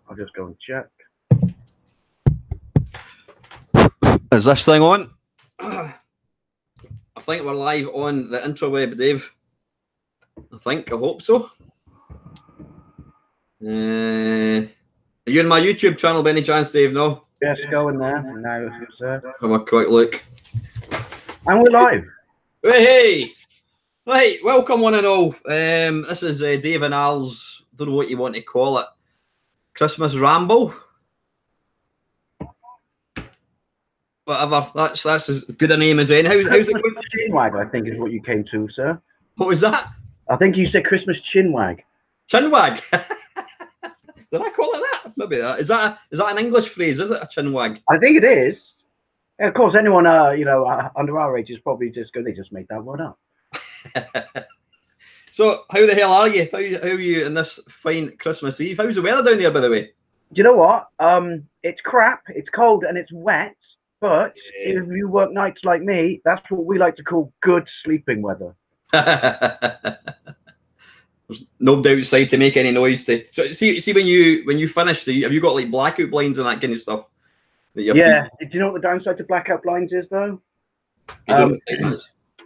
I'll just go and check. Is this thing on? I think we're live on the intraweb, Dave. I hope so. Are you in my YouTube channel by any chance, Dave? No? Yes, go in there. Now, have a quick look. And we're live. Hey! Right, welcome one and all. This is Dave and Al's, don't know what you want to call it, Christmas Ramble. Whatever, that's as good a name as any. How's it going? Chinwag, I think, is what you came to, sir. What was that? I think you said Christmas chinwag. Chinwag? Did I call it that? Maybe that. Is that an English phrase? Is it a chinwag? I think it is. Yeah, of course, anyone under our age is probably they just made that one up. So, how the hell are you? How are you in this fine Christmas Eve? How's the weather down there, by the way? Do you know what? It's crap. It's cold and it's wet. But if you work nights like me, that's what we like to call good sleeping weather. There's nobody outside to make any noise. So see when you finish, have you got like blackout blinds and that kind of stuff? Yeah. Do you know what the downside to blackout blinds is, though?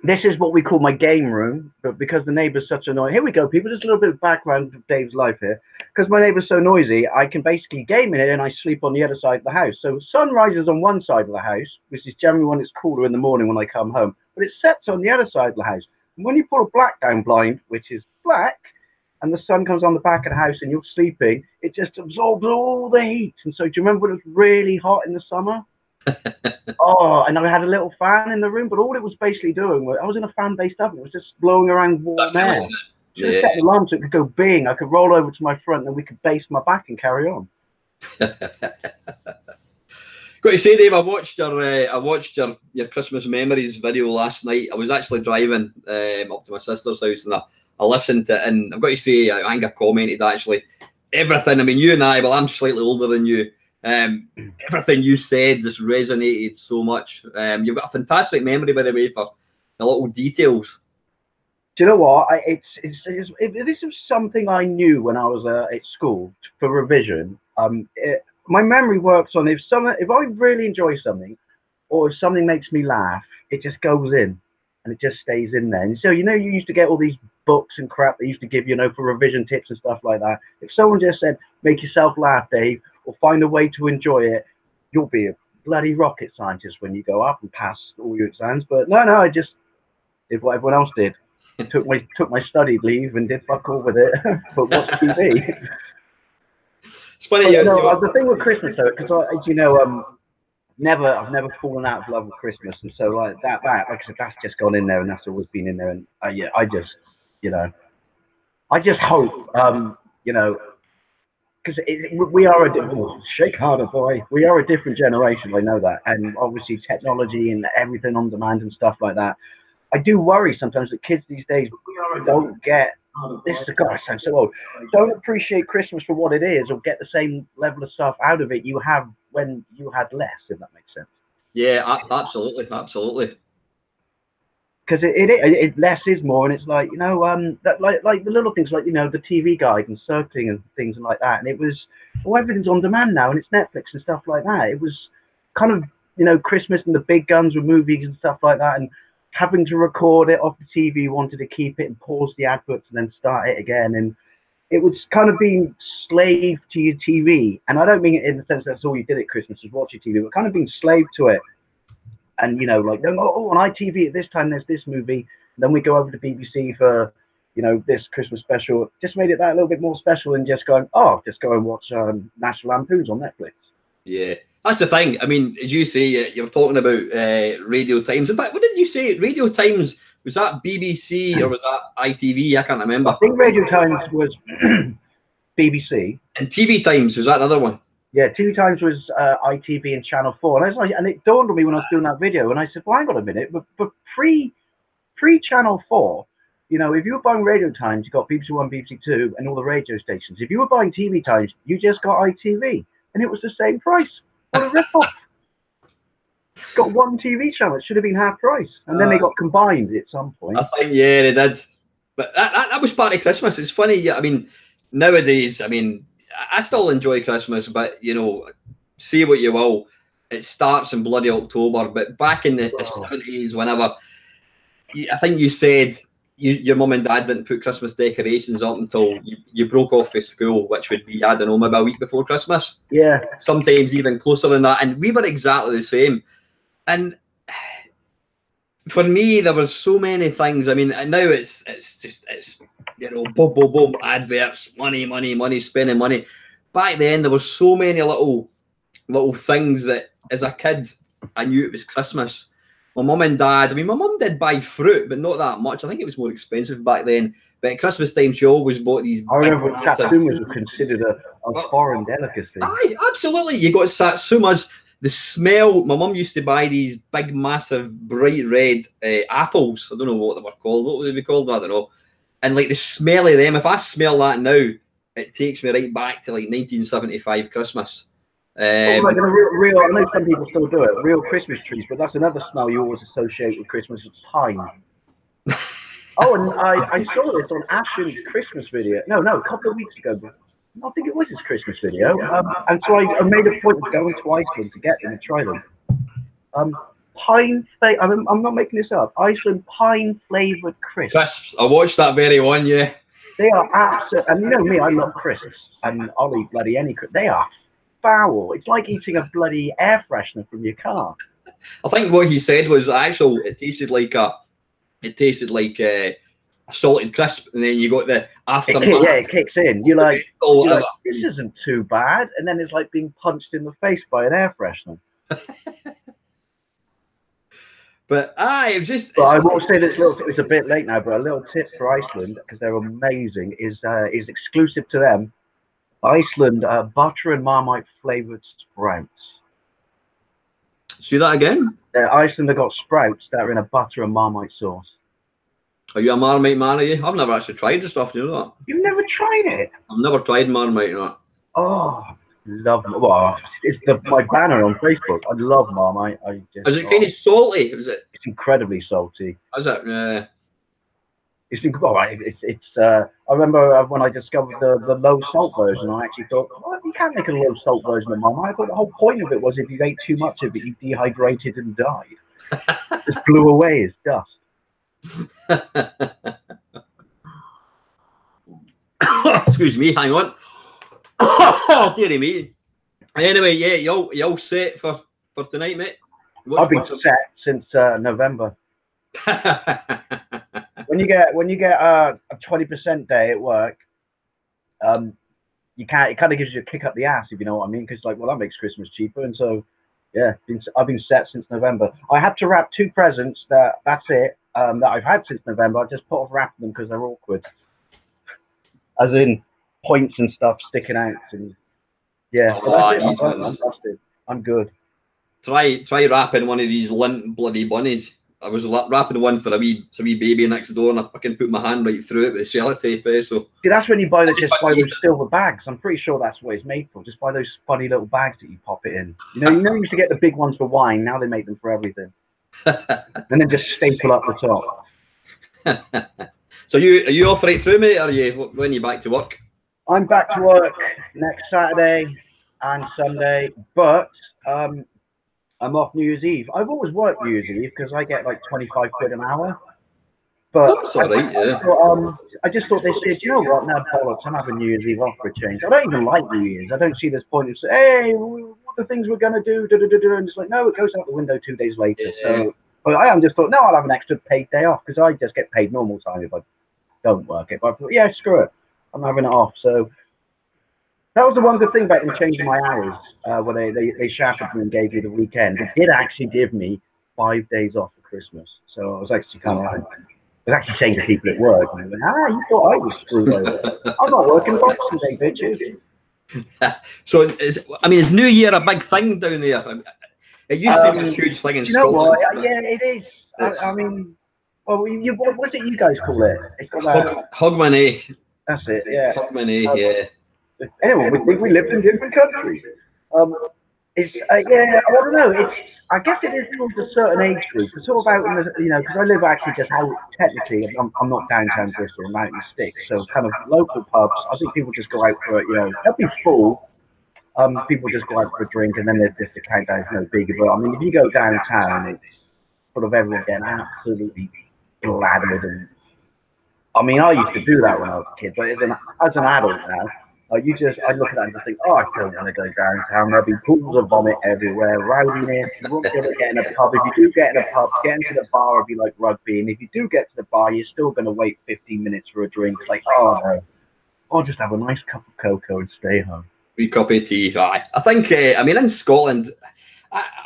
This is what we call my game room, but because the neighbour's such a noise. Here we go, people. Just a little bit of background of Dave's life here. Because my neighbour's so noisy, I can basically game in it and I sleep on the other side of the house. So sun rises on one side of the house, which is generally when it's cooler in the morning when I come home, but it sets on the other side of the house. And when you pull a black down blind, which is black, and the sun comes on the back of the house and you're sleeping, it just absorbs all the heat. And so do you remember when it was really hot in the summer? Oh, and I had a little fan in the room, but all it was basically doing was, I was in a fan-based oven. It was just blowing around warm air. Just set the alarm so it could go bing. I could roll over to my front and we could base my back and carry on. Got to say, Dave, I watched your Christmas memories video last night. I was actually driving up to my sister's house and I listened to it, and I've got to say, I think I commented actually everything. I mean, you and I, well, I'm slightly older than you. Everything you said just resonated so much. You've got a fantastic memory, by the way, for the little details. Do you know what? This is something I knew when I was at school for revision. My memory works on if I really enjoy something, or if something makes me laugh, it just goes in and it just stays in there. And so you used to get all these books and crap they used to give for revision tips and stuff like that. If someone just said, "Make yourself laugh, Dave," or "Find a way to enjoy it," you'll be a bloody rocket scientist when you go up and pass all your exams. But no, I just did what everyone else did. took my studied leave and did fuck all with it. But watch TV. It's funny. The thing with Christmas, though, because as you know, I've never fallen out of love with Christmas, and so like that, like I said, that's just gone in there, and that's always been in there. And yeah, I just hope, because we are shake harder, boy. We are a different generation. I know that, and obviously technology and everything on demand and stuff like that. I do worry sometimes that kids these days don't get this. God, I sound so old. Don't appreciate Christmas for what it is, or get the same level of stuff out of it you have when you had less. If that makes sense. Yeah, absolutely. Because it less is more, and it's like that like the little things like the TV guide and circling and things and like that. And it was everything's on demand now, and it's Netflix and stuff like that. It was kind of Christmas and the big guns with movies and stuff like that, and having to record it off the TV, you wanted to keep it and pause the adverts and then start it again. And it was kind of being slave to your TV. And I don't mean it in the sense that's all you did at Christmas was watch your TV, but kind of being slave to it. And, like, on ITV at this time, there's this movie. Then we go over to BBC for, this Christmas special. Just made it that a little bit more special than just going, just go and watch National Lampoons on Netflix. Yeah. That's the thing. I mean, as you say, you were talking about Radio Times. In fact, what did you say? Radio Times, was that BBC or was that ITV? I can't remember. I think Radio Times was BBC. And TV Times, was that the other one? Yeah, TV Times was ITV and Channel 4. And I was like, and it dawned on me when I was doing that video, and I said, well, hang on a minute, but pre Channel 4, if you were buying Radio Times, you got BBC One, BBC Two, and all the radio stations. If you were buying TV Times, you just got ITV, and it was the same price. What a rip-off. Got one TV channel. It should have been half price. And then they got combined at some point. I think, yeah, they did. But that was part of Christmas. It's funny. I mean, nowadays, I mean, I still enjoy Christmas, but you know, say what you will, it starts in bloody October. But back in the 70s, whenever, I think you said your mum and dad didn't put Christmas decorations up until you broke off for school, which would be, I don't know, maybe a week before Christmas. Yeah. Sometimes even closer than that. And we were exactly the same. And for me, there were so many things. I mean, and now it's you know, boom, boom, boom, adverts, money, spending money. Back then, there were so many little things that, as a kid, I knew it was Christmas. My mum and dad, I mean, my mum did buy fruit, but not that much. I think it was more expensive back then. But at Christmas time, she always bought these. I remember satsumas were considered a foreign delicacy. Aye, absolutely. You got satsumas. The smell, my mum used to buy these big, massive, bright red apples. I don't know what they were called. What would they be called? I don't know. And like the smell of them, if I smell that now, it takes me right back to like 1975 Christmas. Like real, I know some people still do it, real Christmas trees, but that's another smell you always associate with Christmas. It's pine. Oh, and I saw this on Ashton's Christmas video. No, a couple of weeks ago. I think it was his Christmas video. And so I made a point of going to Iceland to get them and try them. I'm not making this up. Iceland pine-flavored crisps. I watched that very one, yeah. They are absolute, and you know me, I love crisps, and I'll eat bloody any crisp. They are foul. It's like eating a bloody air freshener from your car. I think what he said was it tasted like a salted crisp, and then you got the aftermath. It kicks in. You're like, this isn't too bad, and then it's like being punched in the face by an air freshener. But it was just. But I will say this it's a bit late now, but a little tip for Iceland, because they're amazing, is exclusive to them. Iceland butter and Marmite flavored sprouts. See that again? Iceland have got sprouts that are in a butter and Marmite sauce. Are you a Marmite man, are you? I've never actually tried the stuff, you know that? You've never tried it? I've never tried Marmite, you know that? Oh, love it. Well, it's my banner on Facebook. I love Marmite. Is it kind of salty? Is it? It's incredibly salty. Is it? Yeah. It's incredible. I remember when I discovered the low salt version, I actually thought, well, you can't make a low salt version of Marmite. I thought the whole point of it was if you ate too much of it, you dehydrated and died. Just blew away as dust. Excuse me, hang on. Oh, dearie me. Anyway, yeah, you all set for tonight, mate? I've been set since November. When you get a 20% day at work, it kind of gives you a kick up the ass, if you know what I mean, because like, well, that makes Christmas cheaper, and so yeah, I've been set since November. I had to wrap 2 presents. That's it. That I've had since November. I just put off wrapping them because they're awkward, as in points and stuff sticking out. And yeah, I'm good. Try wrapping one of these lint bloody bunnies. I was wrapping one for a wee baby next door, and I can put my hand right through it with sellotape. So see, that's when you buy those silver bags. I'm pretty sure that's what it's made for. Just buy those funny little bags that you pop it in. You know, you used to get the big ones for wine. Now they make them for everything. And then just staple up the top. So are you off right through, mate? When are you back to work? I'm back to work next Saturday and Sunday, but I'm off New Year's Eve. I've always worked New Year's Eve because I get like 25 quid an hour. But that's all right, yeah. I just thought they said, you know what, now bollocks, I'm having New Year's Eve off for a change. I don't even like New Year's. I don't see this point of saying, hey, what the things we're going to do, and it's like, no, it goes out the window 2 days later. Yeah. So but I just thought, no, I'll have an extra paid day off because I just get paid normal time if I don't work it. But I thought, yeah, screw it. I'm having it off. So that was the one good thing about them changing my hours, where they shafted me and gave me the weekend. They did actually give me 5 days off for Christmas. So I was actually kind of like, I was actually saying to people at work, and they went, you thought I was screwed over. I'm not working Boxing Day, bitches. So, is New Year a big thing down there? It used to be a huge thing in Scotland. Know what? Yeah, it is. I mean, well, what's it you guys call it? It's got Hogmanay. That's it, yeah. Hogmanay, yeah. Anyway, we lived in different countries. It's yeah, I don't know. I guess it is towards a certain age group. It's all about in the, because I live actually just out technically. I'm not downtown Bristol, I'm out in the sticks, so kind of local pubs. I think people just go out for they'll be full. People just go out for a drink, and then there's just the countdown's no bigger. But I mean, if you go downtown, it's sort of everyone getting absolutely bladdered. And I mean, I used to do that when I was a kid, but as an adult now. I look at that and just think, oh, I don't want to go downtown. There'll be pools of vomit everywhere, rowdiness. You won't be able to get in a pub. If you do get in a pub, getting to the bar will be like rugby. And if you do get to the bar, you're still going to wait 15 minutes for a drink. It's like, oh, no. I'll just have a nice cup of cocoa and stay home. Wee cup of tea. I think, I mean, in Scotland,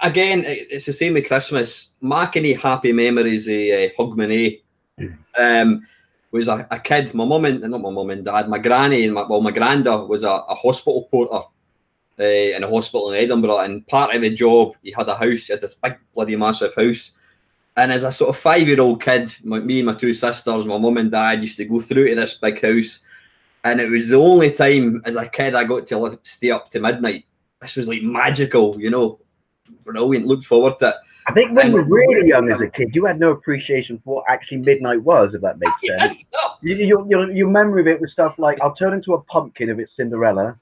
again, it's the same with Christmas. My kind of happy memories of Hogmanay. Was a kid, not my mum and dad, my granny and my granda was a hospital porter in a hospital in Edinburgh, and part of the job, he had a house, he had this big bloody massive house, and as a sort of 5-year-old kid, me and my two sisters, my mum and dad used to go through to this big house, and it was the only time as a kid I got to stay up to midnight. This was like magical, brilliant, looked forward to it. I think when you're really young as a kid, you had no appreciation for what actually midnight was, if that makes sense. Your memory of it was stuff like, I'll turn into a pumpkin if it's Cinderella,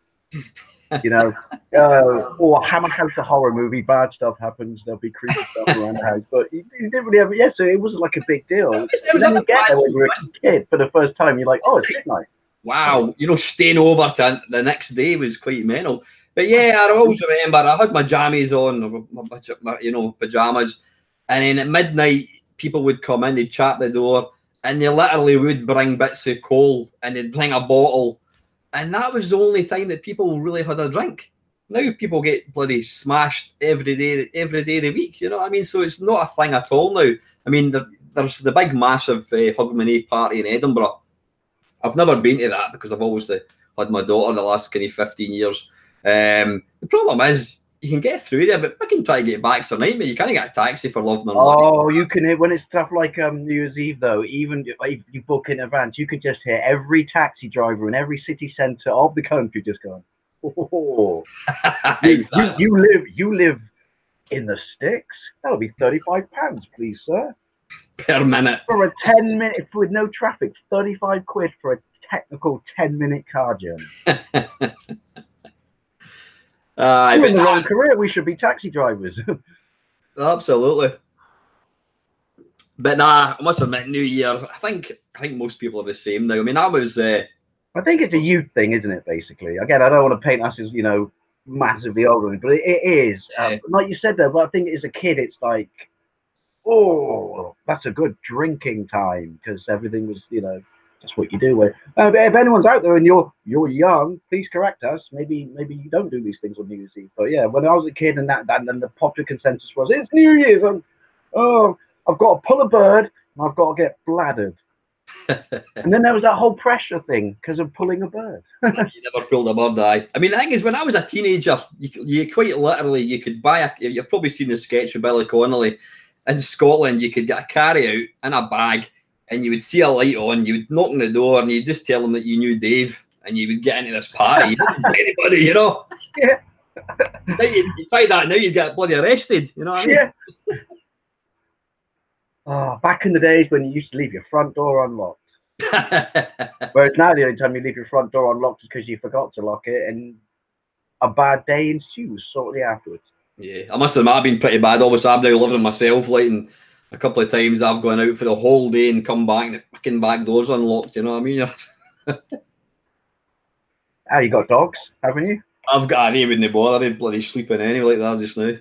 or Hammer House, a horror movie, bad stuff happens, there'll be creepy stuff around the house. But you didn't really have, so it wasn't like a big deal. It was then you get there when you're a kid for the first time, you're like, oh, it's midnight. Wow, staying over to the next day was quite mental. But yeah, I always remember I had my jammies on, my pajamas, and then at midnight people would come in, they'd chat the door, and they literally would bring bits of coal and they'd bring a bottle, and that was the only time that people really had a drink. Now people get bloody smashed every day of the week, you know what I mean? So it's not a thing at all now. I mean, there's the big massive Hogmanay party in Edinburgh. I've never been to that because I've always had my daughter the last 15 years. The problem is you can get through there, but I can try to get back tonight, but you can't get a taxi for love nor money. Oh, you can, when it's stuff like New Year's Eve though, even if you book in advance, you could just hear every taxi driver in every city centre of the country just going, oh, you live in the sticks? That'll be £35, please, sir. Per minute. For a 10-minute, with no traffic, 35 quid for a technical 10-minute car journey. We're in the wrong career. We should be taxi drivers. Absolutely. But nah, I must admit, New Year, I think most people are the same now. I mean, I think it's a youth thing, isn't it, basically? Again, I don't want to paint us as, massively older, but it is. Like you said, though, but I think as a kid, it's like, oh, that's a good drinking time, because everything was, that's what you do. But if anyone's out there and you're young, please correct us. Maybe you don't do these things on New Year's Eve. But yeah, when I was a kid, and then the popular consensus was, it's New Year's, I've got to pull a bird and I've got to get bladdered. And then there was that whole pressure thing because of pulling a bird. You never pulled a bird, I mean, the thing is, when I was a teenager, you quite literally, you could buy you've probably seen the sketch with Billy Connolly. In Scotland, you could get a carry out in a bag, and you would see a light on, you would knock on the door, and you'd just tell them that you knew Dave, and you would get into this party. You didn't know anybody, Yeah. You try that now, you'd get bloody arrested. You know what I mean? Yeah. Oh, back in the days when you used to leave your front door unlocked. Whereas now the only time you leave your front door unlocked is because you forgot to lock it, and a bad day ensues shortly afterwards. Yeah, I must admit, I've been pretty bad. Obviously, I'm now living myself, and a couple of times I've gone out for the whole day and come back, and the fucking back door's unlocked, you know what I mean? You got dogs, haven't you? I've got, I wouldn't bother, they're bloody sleeping anyway like that just now.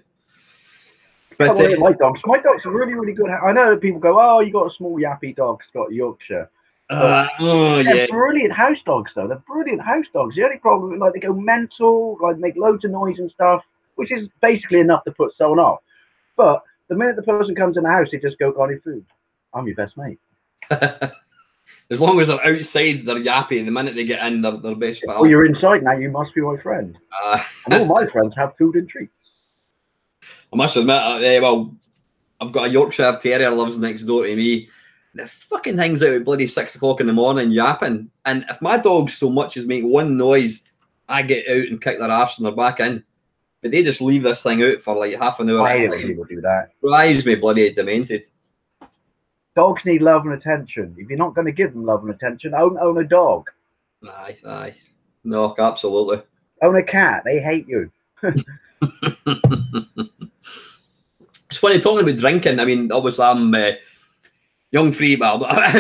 But my dogs are really, really good. I know people go, oh, you got a small yappy dog, Scott Yorkshire. They're brilliant house dogs, though. They're brilliant house dogs. The only problem is, they go mental, make loads of noise and stuff, which is basically enough to put someone off. But the minute the person comes in the house, they just go, got any food? I'm your best mate. As long as they're outside, they're yappy. The minute they get in, they're best pal. Well, you're inside now, you must be my friend. And all my friends have food and treats. I must admit, I've got a Yorkshire Terrier lives next door to me. The fucking thing's out at bloody 6 o'clock in the morning yapping. And if my dogs so much as make one noise, I get out and kick their arse and they're back in. but they just leave this thing out for like half an hour. I hate it when people do that. Drives me bloody demented. Dogs need love and attention. If you're not going to give them love and attention, own a dog. Aye. No, absolutely. Own a cat. They hate you. It's funny talking about drinking. I mean, obviously I'm young, free, well,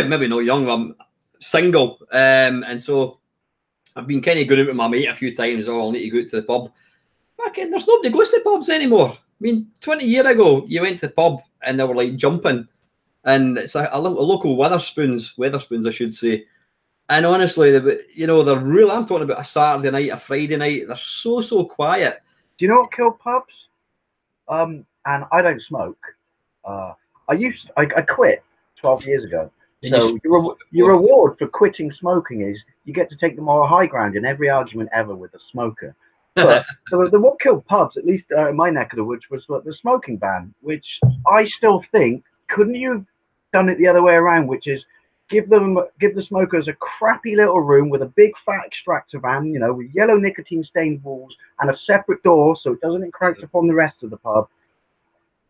maybe not young. I'm single, and so I've been kind of going out with my mate a few times. Oh, I'll need to go out to the pub. Fucking, there's nobody goes to pubs anymore. I mean, 20 years ago, you went to the pub and they were like jumping, and it's a local Weatherspoons, I should say. And honestly, you know, they're real. I'm talking about a Saturday night, a Friday night. They're so quiet. Do you know what killed pubs? And I don't smoke. I quit 12 years ago. So your reward for quitting smoking is you get to take the moral high ground in every argument ever with a smoker. But what killed pubs, at least in my neck of the woods, was the smoking ban, which I still think, couldn't you have done it the other way around, which is give the smokers a crappy little room with a big fat extractor van, you know, with yellow nicotine stained walls and a separate door so it doesn't encroach upon the rest of the pub.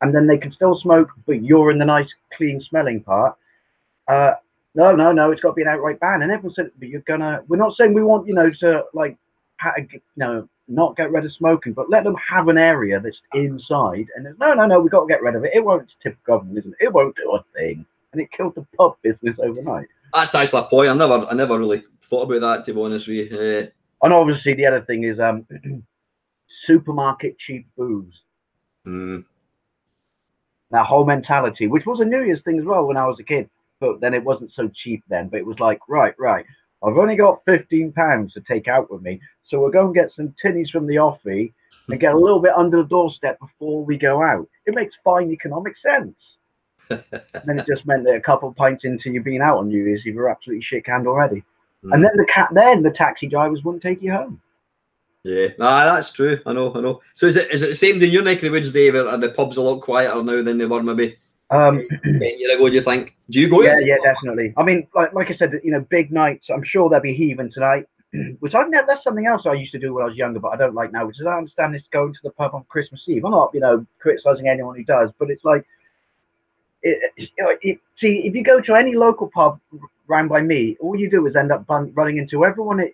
And then they can still smoke, but you're in the nice, clean smelling part. No, it's got to be an outright ban. And everyone said, but we're not saying we want, you know, to like, you know, not get rid of smoking, but let them have an area that's inside. And no, we've got to get rid of it. It won't, it's typical government, isn't it? It won't do a thing. And it killed the pub business overnight. That's actually a point. I never really thought about that, to be honest with you. And obviously the other thing is supermarket cheap booze. That whole mentality, which was a New Year's thing as well when I was a kid, but then it wasn't so cheap then. But it was like, right, I've only got £15 to take out with me, so we'll go and get some tinnies from the offie and get a little bit under the doorstep before we go out. It makes fine economic sense. And then it just meant that a couple of pints into you being out on New Year's, you were absolutely shit canned already. And then the taxi drivers wouldn't take you home. Yeah, that's true. I know. So is it the same in your neck of the woods, Dave? Are the pubs a lot quieter now than they were maybe 10 years ago? Do you think? Do you go? Yeah, definitely. I mean, like I said, you know, big nights. I'm sure there'll be heaving tonight, which that's something else I used to do when I was younger, but I don't like now. Which is I understand is going to the pub on Christmas Eve. I'm not, you know, criticizing anyone who does, but it's like, see, if you go to any local pub round by me, all you do is end up running into everyone at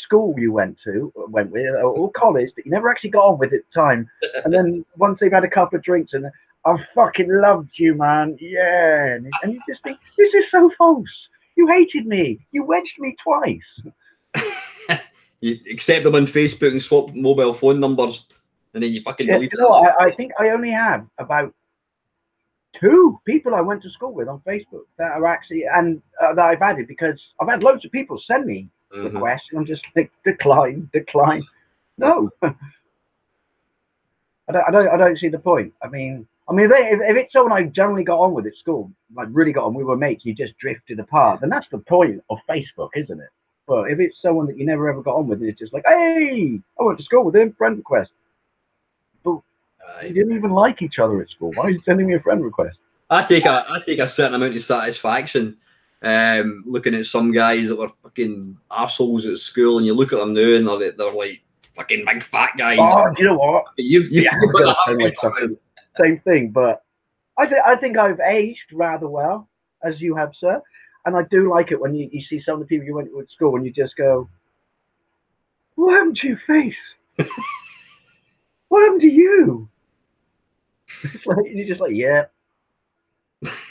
school you went with, or college that you never actually got on with at the time. And then once they've had a couple of drinks and I fucking loved you, man, yeah, and you just think, this is so false. You hated me. You wedged me twice. You accept them on Facebook and swap mobile phone numbers, and then you fucking delete them. I think I only have about 2 people I went to school with on Facebook that are actually, and that I've added, because I've had loads of people send me requests, and I'm just like, decline. No, I don't see the point. I mean, if it's someone I generally got on with at school, like really got on, we were mates, you just drifted apart, then that's the point of Facebook, isn't it? But if it's someone that you never ever got on with, it's just like, hey, I went to school with him, friend request. But you didn't even like each other at school. Why are you sending me a friend request? I take a certain amount of satisfaction looking at some guys that were fucking arseholes at school, and you look at them now and they're like fucking big fat guys. Oh, do you know what? You've got same thing, but I think I've aged rather well, as you have, sir. And I do like it when you see some of the people you went to school and you just go, what happened to your face? What happened to you? It's like, you're just like, yeah.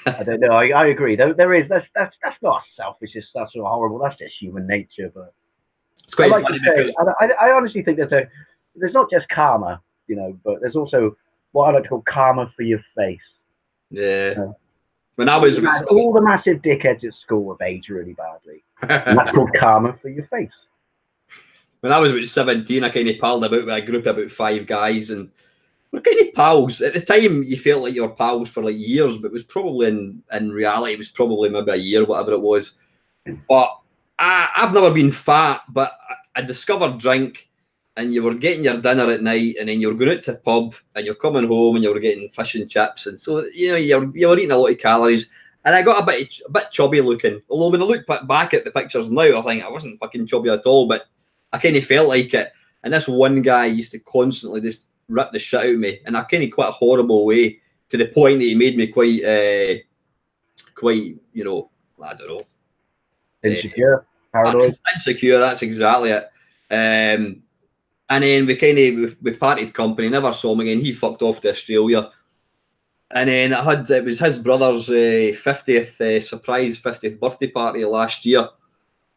I don't know. I agree. There is that's not selfish. That's not horrible. That's just human nature. But it's quite funny because I honestly think there's not just karma, you know, but there's also what I like to call karma for your face. Yeah. When I was all the massive dickheads at school have aged really badly. And that's called karma for your face. When I was about 17, I kind of palled about with a group of about 5 guys, and we're kind of pals. At the time, you felt like you were pals for like years, but it was probably in reality, it was probably maybe a year, whatever it was. But I've never been fat, but I discovered drink, and you were getting your dinner at night, and then you were going out to the pub, and you're coming home, and you were getting fish and chips, and so you know you were eating a lot of calories. And I got a bit chubby looking. Although when I look back at the pictures now, I think I wasn't fucking chubby at all, but I kind of felt like it. And this one guy used to constantly just ripped the shit out of me in a kind of quite a horrible way, to the point that he made me quite, you know, I don't know, Insecure, paranoid. Insecure. That's exactly it. And then we parted company. Never saw him again. He fucked off to Australia. And then it was his brother's 50th surprise 50th birthday party last year,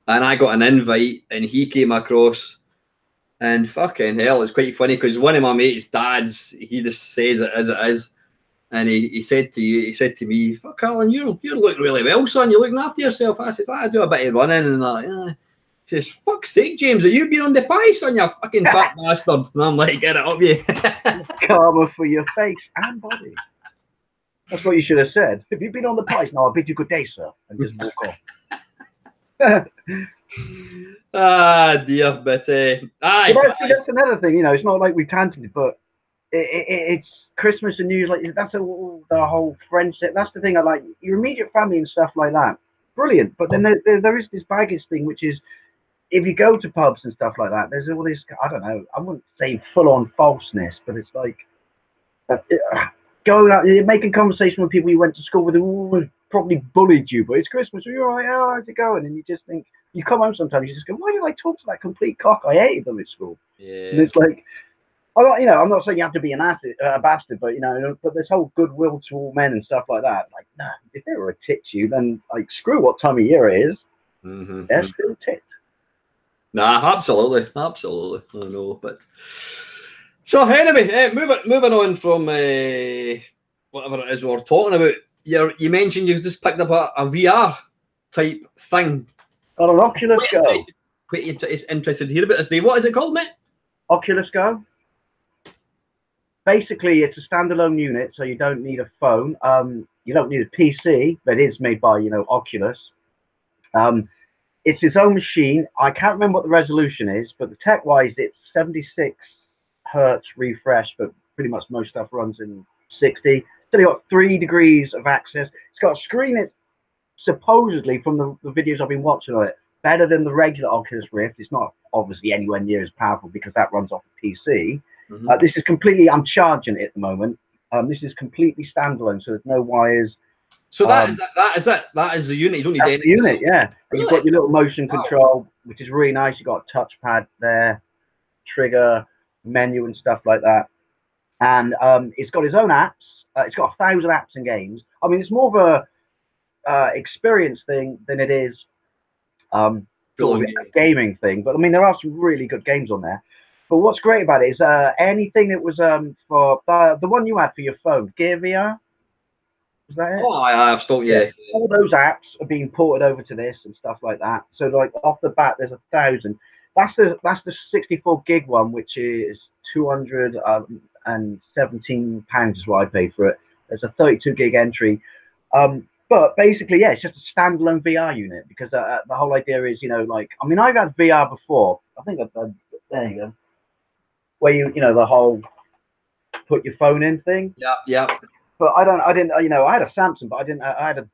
and I got an invite, and he came across. And fucking hell, it's quite funny because one of my mates' dads, he just says it as it is. And he said to me, "Fuck, Alan, you're looking really well, son. You're looking after yourself." I said, "I do a bit of running and that." Yeah. He says, "Fuck's sake, James, are you been on the pie, son, you fucking fat bastard?" And I'm like, "Get it up, you." Karma for your face and body. That's what you should have said. Have you been on the pies? No, I bid you good day, sir, and just walk off. Ah, dear, but that's another thing. You know, it's not like we canceled it, but it's Christmas and New Year's. Like that's the whole friendship. That's the thing. I like your immediate family and stuff like that. Brilliant. But then there is this baggage thing, which is if you go to pubs and stuff like that, there's all this. I don't know. I wouldn't say full on falseness, but it's like going out, making conversation with people you went to school with who probably bullied you. But it's Christmas. Are you all right? Oh, how's it going? And you just think. You come home sometimes, you just go, why did I talk to that complete cock? I hated them at school. Yeah. And it's like, I'm not saying you have to be a bastard, but but this whole goodwill to all men and stuff like that. Like, nah, if they were a tit to you, then like screw what time of year it is. They're still tit. Nah, absolutely. I know, but so anyway, moving on from whatever it is we're talking about. You mentioned you've just picked up a VR type thing. On an Oculus Go. Quite interested to hear about this. What is it called, mate? Oculus Go. Basically, it's a standalone unit, so you don't need a phone. You don't need a PC, but it is made by Oculus. It's its own machine. I can't remember what the resolution is, but the tech-wise, it's 76 hertz refresh, but pretty much most stuff runs in 60. So you've got 3 degrees of access. It's got a screen. It's supposedly, from the videos I've been watching on it, better than the regular Oculus Rift. It's not obviously anywhere near as powerful because that runs off a PC. This is completely, I'm charging it at the moment. This is completely standalone, so there's no wires. So that is the unit. You don't need any unit, yeah. Really? You've got your little motion control, which is really nice. You've got a touchpad there, trigger, menu and stuff like that. And it's got its own apps. It's got 1,000 apps and games. I mean, it's more of a experience thing than it is sort of a gaming thing. But I mean, there are some really good games on there. But what's great about it is anything that was for the one you had for your phone, Gear VR. Is that it? Oh, I have still, yeah. All those apps are being ported over to this and stuff like that. So like off the bat, there's 1,000. That's the 64 gig one, which is £217 is what I paid for it. There's a 32 gig entry. But basically, yeah, it's just a standalone VR unit because the whole idea is, like, I mean, I've had VR before. I think there you go. Where the whole put your phone in thing. Yeah. But I didn't, I had a Samsung, but I had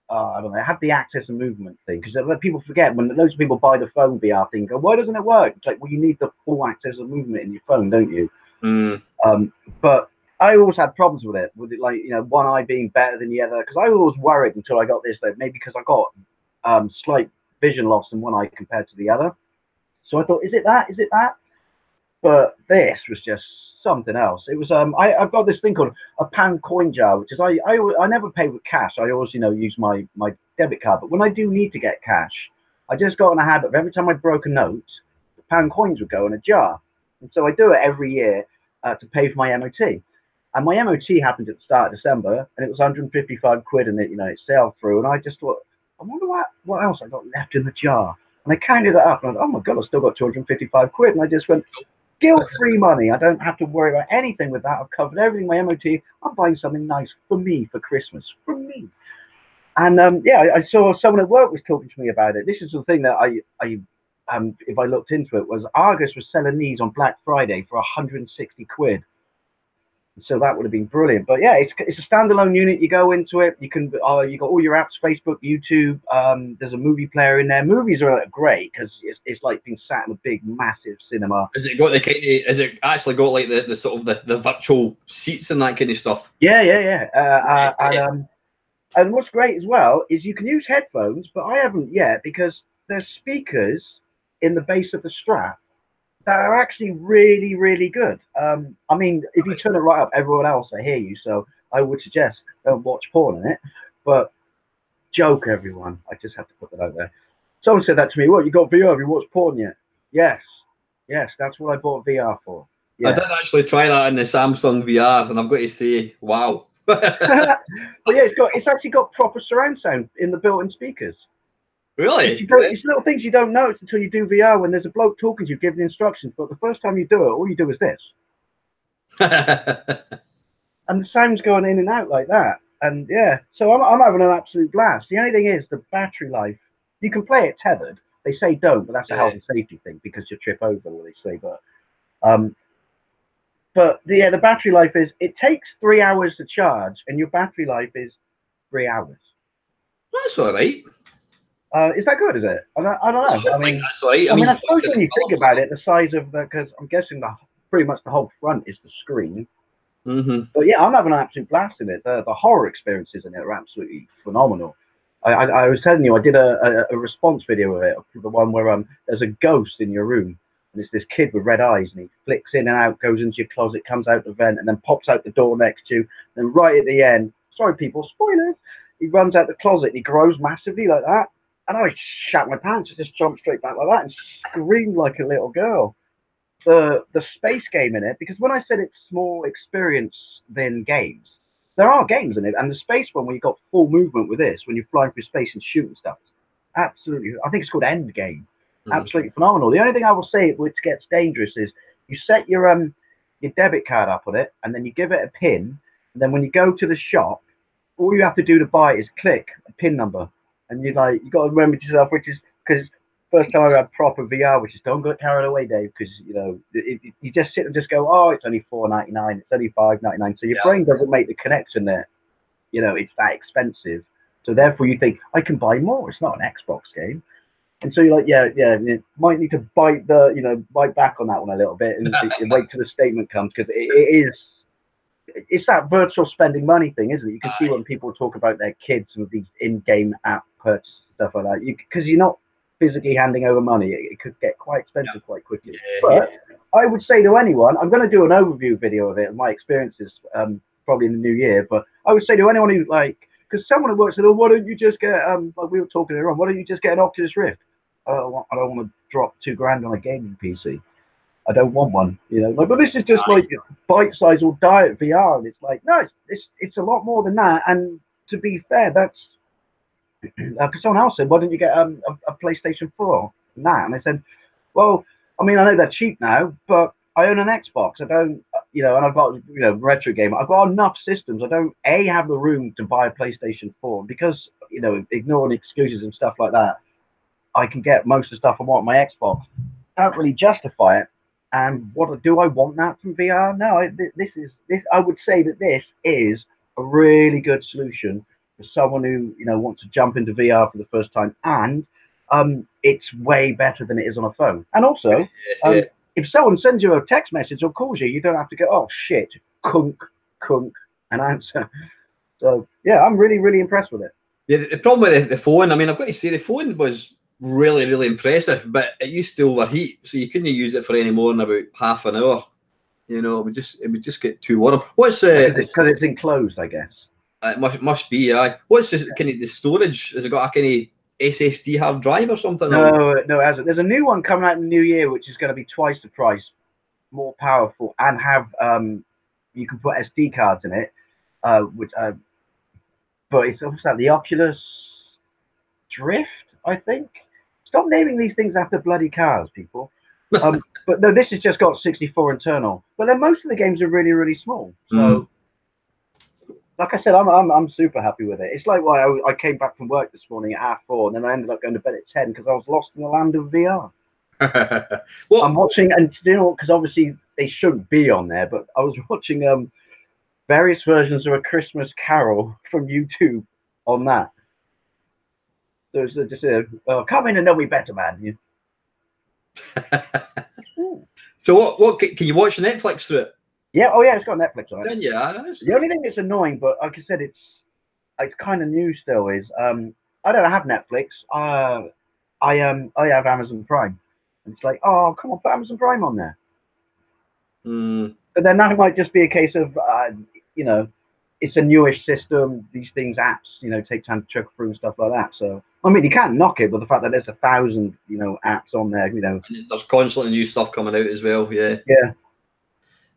I had the access and movement thing because people forget when loads of people buy the phone VR thing. Go, why doesn't it work? It's like, well, you need the full access and movement in your phone, don't you? But I always had problems with it, like one eye being better than the other. Because I was always worried until I got this, that maybe because I got slight vision loss in one eye compared to the other. So I thought, is it that? Is it that? But this was just something else. It was I've got this thing called a pound coin jar, which is I never pay with cash. I always use my debit card. But when I do need to get cash, I just got in a habit of every time I broke a note, the pound coins would go in a jar. And so I do it every year to pay for my MOT. And my MOT happened at the start of December, and it was 155 quid, and it sailed through. And I just thought, I wonder what else I got left in the jar. And I counted it up, and I thought, oh my God, I've still got 255 quid. And I just went, guilt-free money. I don't have to worry about anything with that. I've covered everything. My MOT. I'm buying something nice for me for Christmas. For me. And I saw someone at work was talking to me about it. This is the thing that I if I looked into it, was Argus was selling these on Black Friday for 160 quid. So that would have been brilliant. But yeah, it's a standalone unit. You go into it, you can you got all your apps, Facebook, YouTube. There's a movie player in there. Movies are great because it's like being sat in a big, massive cinema. Has it got the kind of? Is it actually got like the sort of the virtual seats and that kind of stuff? Yeah. And what's great as well is you can use headphones, but I haven't yet because there's speakers in the base of the strap that are actually really, really good. I mean, if you turn it right up, everyone else will hear you. So I would suggest don't watch porn in it. But joke, everyone. I just have to put that out there. Someone said that to me. What, you got VR? Have you watched porn yet? Yes. Yes, that's what I bought VR for. Yeah. I did actually try that in the Samsung VR, and I've got to say, wow. But yeah, it's actually got proper surround sound in the built-in speakers. Really? It's little things you don't notice until you do VR when there's a bloke talking to you, giving instructions. But the first time you do it, all you do is this. And the sound's going in and out like that. And yeah, so I'm having an absolute blast. The only thing is the battery life. You can play it tethered. They say don't, but that's a health and safety thing because you trip over, what they say. But the battery life is, it takes 3 hours to charge, and your battery life is 3 hours. That's all right. Is that good? Is it? I don't know. I mean, that's all right. I mean, I suppose when you think about it, the size of because I'm guessing pretty much the whole front is the screen. But yeah, I'm having an absolute blast in it. The horror experiences in it are absolutely phenomenal. I was telling you, I did a response video of it, the one where there's a ghost in your room, and it's this kid with red eyes, and he flicks in and out, goes into your closet, comes out the vent, and then pops out the door next to you. And then right at the end, sorry people, spoilers, he runs out the closet and he grows massively like that. And I shat my pants, I just jumped straight back like that and screamed like a little girl. The space game in it, because when I said it's more experience than games, there are games in it, and the space one where you've got full movement with this, when you're flying through space and shooting stuff, absolutely, I think it's called End Game. Absolutely phenomenal. The only thing I will say which gets dangerous is you set your debit card up on it, and then you give it a pin, and then when you go to the shop, all you have to do to buy it is click a pin number, and you got to remember to yourself, which is because first time I had proper VR, which is don't get carried away, Dave, because you just sit and just go, oh, it's only $4.99, it's only $5.99, so your brain doesn't make the connection that it's that expensive, so therefore you think I can buy more. It's not an Xbox game. And so you're like, yeah, you might need to bite back on that one a little bit and wait till the statement comes, because it's that virtual spending money thing, isn't it? You can see when people talk about their kids with these in-game app purchases, stuff like that, because you're not physically handing over money. It could get quite expensive quite quickly. But I would say to anyone, I'm going to do an overview video of it and my experiences probably in the new year, but I would say to anyone who because someone at work said, oh, why don't you just get like we were talking earlier on, why don't you just get an Oculus Rift? I don't want to drop $2,000 on a gaming PC. I don't want one, but this is just like bite-sized or diet VR, and it's like, no, it's a lot more than that. And to be fair, that's because someone else said, why don't you get a PlayStation 4 and that? And I said, well, I mean, I know they're cheap now, but I own an Xbox. I don't, and I've got, retro game. I've got enough systems. I don't have the room to buy a PlayStation 4 because, ignoring excuses and stuff like that, I can get most of the stuff I want on my Xbox. I don't really justify it. And what do I want that from VR? No, this. I would say that this is a really good solution for someone who wants to jump into VR for the first time, and it's way better than it is on a phone. And also, if someone sends you a text message or calls you, you don't have to go, oh shit, kunk, and answer. So yeah, I'm really, really impressed with it. Yeah, the problem with the phone, I mean, I've got to say the phone was really, really impressive, but it used to overheat, so you couldn't use it for any more than about half an hour. It would just get too warm. What's because it's enclosed, I guess. It must be, aye. What's this kind of the storage? Has it got a kind of SSD hard drive or something? No, it hasn't. There's a new one coming out in the new year, which is going to be twice the price, more powerful, and have you can put SD cards in it, but it's almost like the Oculus Drift, I think. Stop naming these things after bloody cars, people. But no, this has just got 64 internal. But then most of the games are really, really small. So, like I said, I'm super happy with it. It's like why I came back from work this morning at 4:30, and then I ended up going to bed at 10 because I was lost in the land of VR. I'm watching, and because obviously they shouldn't be on there, but I was watching various versions of A Christmas Carol from YouTube on that. So it's just come in and know me better, man. So what can you watch Netflix through it? Yeah, oh yeah, it's got Netflix on it. Then yeah, the only thing that's annoying, but like I said, it's kind of new still, is I don't have Netflix. I have Amazon Prime. And it's like, oh, come on, put Amazon Prime on there. But then that might just be a case of you know, it's a newish system. These things, apps, you know, take time to check through and stuff like that. So I mean, you can't knock it, but the fact that there's 1,000, you know, apps on there, you know, and there's constantly new stuff coming out as well. Yeah. Yeah.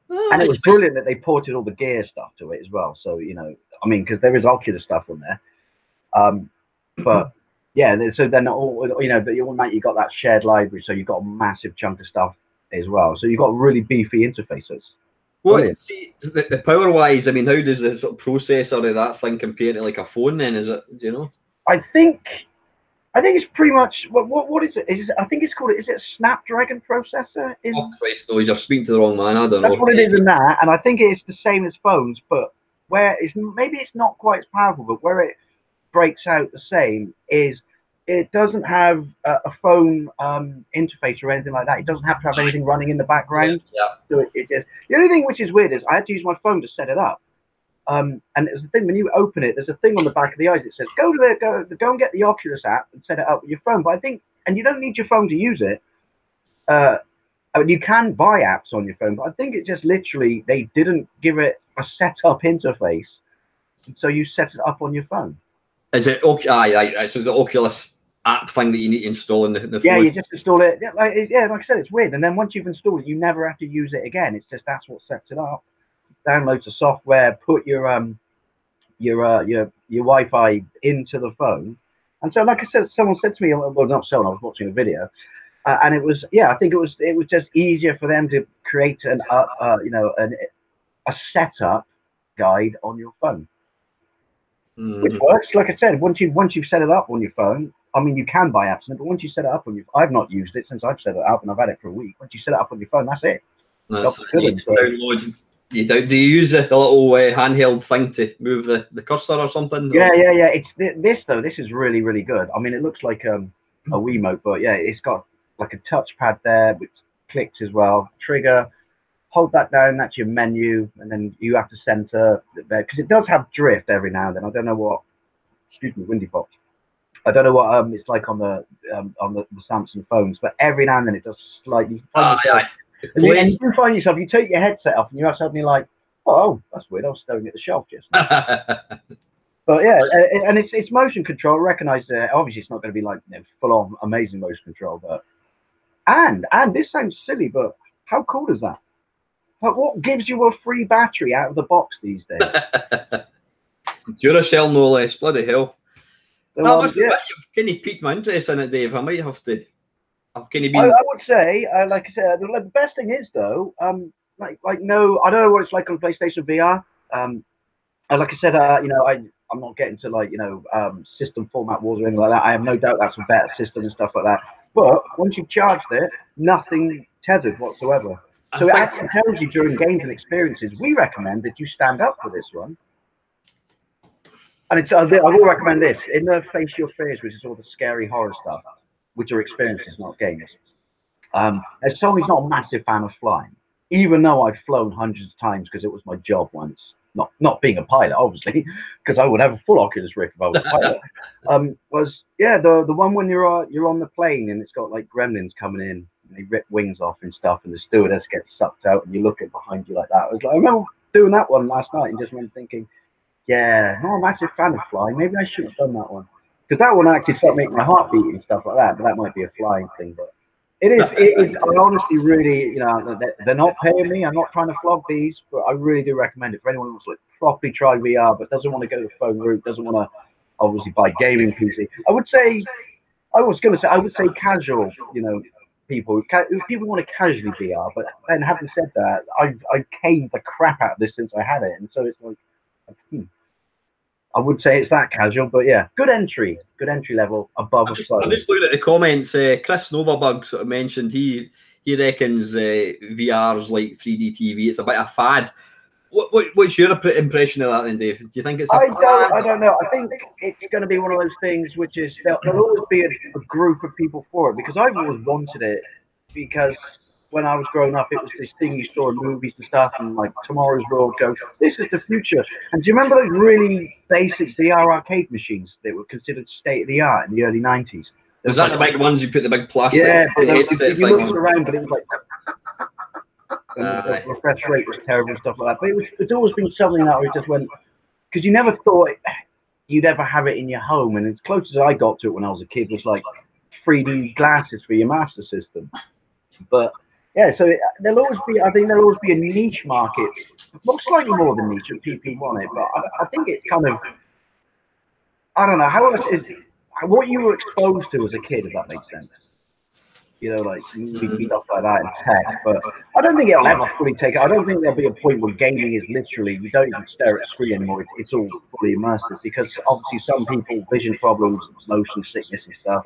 Oh, and it was brilliant that they ported all the Gear stuff to it as well. So, you know, I mean, because there is Oculus stuff on there. But yeah, so then all, you know, but you got that shared library, so you've got a massive chunk of stuff as well. So you've got really beefy interfaces. Well, see, the power wise, I mean, how does the sort of processor of that thing compare to like a phone? Then is it? Do you know? I think it's pretty much what is it? I think it's called. Is it a Snapdragon processor? Oh Christ, no, you're speaking to the wrong man. I don't know. That's what it is in that, and I think it's the same as phones, but where it's maybe it's not quite as powerful, but where it breaks out the same is it doesn't have a phone interface or anything like that. It doesn't have to have anything running in the background. Yeah. So it just, the only thing which is weird is I had to use my phone to set it up. And there's a thing when you open it, there's a thing on the back of the eyes that says go and get the Oculus app and set it up with your phone. But I think, and you don't need your phone to use it. I mean, you can buy apps on your phone, but I think it just literally they didn't give it a setup interface, so you set it up on your phone. Is it okay? So the Oculus app thing that you need to install in the phone? Yeah, you just install it. Yeah, like I said, it's weird. And then once you've installed it, you never have to use it again. It's just that's what sets it up. Download the software, put your Wi-Fi into the phone, and so like I said, someone said to me, well, not someone, I was watching a video, and it was I think it was just easier for them to create a setup guide on your phone. Which works, like I said. Once you've set it up on your phone, I mean, you can buy apps on it, but once you set it up on your, I've not used it since I've set it up, and I've had it for a week. Once you set it up on your phone, that's it. That's download. Do you use the little handheld thing to move the cursor or something? Yeah. It's this is really, really good. I mean, it looks like a Wiimote, but yeah, it's got like a touchpad there, which clicks as well. Trigger. Hold that down, that's your menu, and then you have to center there because it does have drift every now and then. I don't know what, excuse me, windy box. I don't know what it's like on the Samsung phones, but every now and then it does slightly. And you do find yourself, you take your headset off, and you're suddenly like, oh, that's weird. I was staring at the shelf just now. But yeah, and it's motion control. Recognize obviously it's not going to be like full on amazing motion control, but and this sounds silly, but how cool is that? But what gives you a free battery out of the box these days? Duracell, no less. Bloody hell. So, You've kind of piqued my interest in it, Dave. I might have to. I've kind of been. I would say, like I said, the best thing is though, no, I don't know what it's like on PlayStation VR. Like I said, you know, I'm not getting to like, you know, system format wars or anything like that. I have no doubt that's a better system and stuff like that. But once you've charged it, nothing tethered whatsoever. So it actually tells you during games and experiences, we recommend that you stand up for this one. And I will recommend this, in the Face Your Fears, which is all the scary horror stuff, which are experiences, not games. As someone who's not a massive fan of flying, even though I've flown hundreds of times because it was my job once, not being a pilot, obviously, because I would have a full Oculus Rift if I was a pilot, the one when you're on the plane and it's got like gremlins coming in, and they rip wings off and stuff, and the stewardess gets sucked out, and you look at behind you like that. I remember doing that one last night and just remember thinking, yeah, not a massive fan of flying. Maybe I should have done that one, because that one actually started making my heart beat and stuff like that. But that might be a flying thing. But it is. I honestly really, you know, they're not paying me. I'm not trying to flog these, but I really do recommend it for anyone who wants to properly try VR, but doesn't want to go the phone route, doesn't want to obviously buy gaming PC. I would say casual, you know. People want to casually VR, but then having said that, I've caned the crap out of this since I had it, and so it's like, I would say it's that casual, but yeah, good entry level above a phone. I'm just looking at the comments. Chris Novabug sort of mentioned he reckons VR's like 3D TV. It's a bit of a fad. What's your impression of that then, Dave? Do you think it's I don't know. I think it's going to be one of those things which is there'll always be a group of people for it, because I've always wanted it, because when I was growing up, it was this thing you saw in movies and stuff, and like Tomorrow's World goes, this is the future. And do you remember those really basic VR arcade machines that were considered state of the art in the early 90s? Was that the big ones you put the big plastic? Yeah, but headset you thing looked on? around, but it was like, and the refresh rate was terrible and stuff like that. But it's always been something that we just went, because you never thought you'd ever have it in your home. And as close as I got to it when I was a kid was like 3D glasses for your Master System. But yeah, so there'll always be, I think there'll always be a niche market, well, slightly more than niche, and people want it. But I think it's kind of, I don't know, how else is what you were exposed to as a kid, if that makes sense. You know, like movie stuff like that and tech. But I don't think it'll ever fully take it. I don't think there'll be a point where gaming is literally, you don't even stare at a screen anymore. It's all fully immersive, because obviously some people, vision problems, motion sickness and stuff,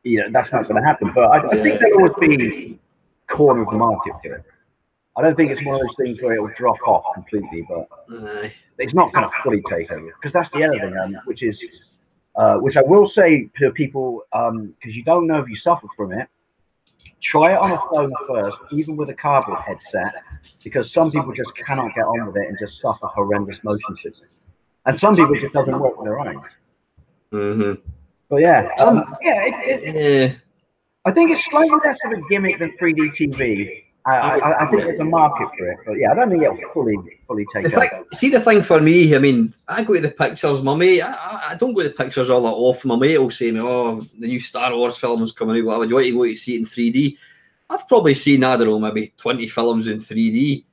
you know, that's not going to happen. But I think there'll always be a corner of the market for it. I don't think it's one of those things where it will drop off completely, but it's not going to fully take over. Because that's the other thing, which is, which I will say to people, because you don't know if you suffer from it, try it on a phone first, even with a cardboard headset, because some people just cannot get on with it and just suffer horrendous motion sickness. And some people it just doesn't work with their eyes. Mm-hmm. But yeah, I think it's slightly less of a gimmick than 3D TV. I think there's a market for it, but yeah, I don't think it'll fully take off. See, the thing for me, I mean, I go to the pictures. My mate, I don't go to the pictures all that often. My mate will say to me, "Oh, the new Star Wars film is coming out. Well, you want to go to see it in 3D?" I've probably seen, I don't know, maybe 20 films in 3D.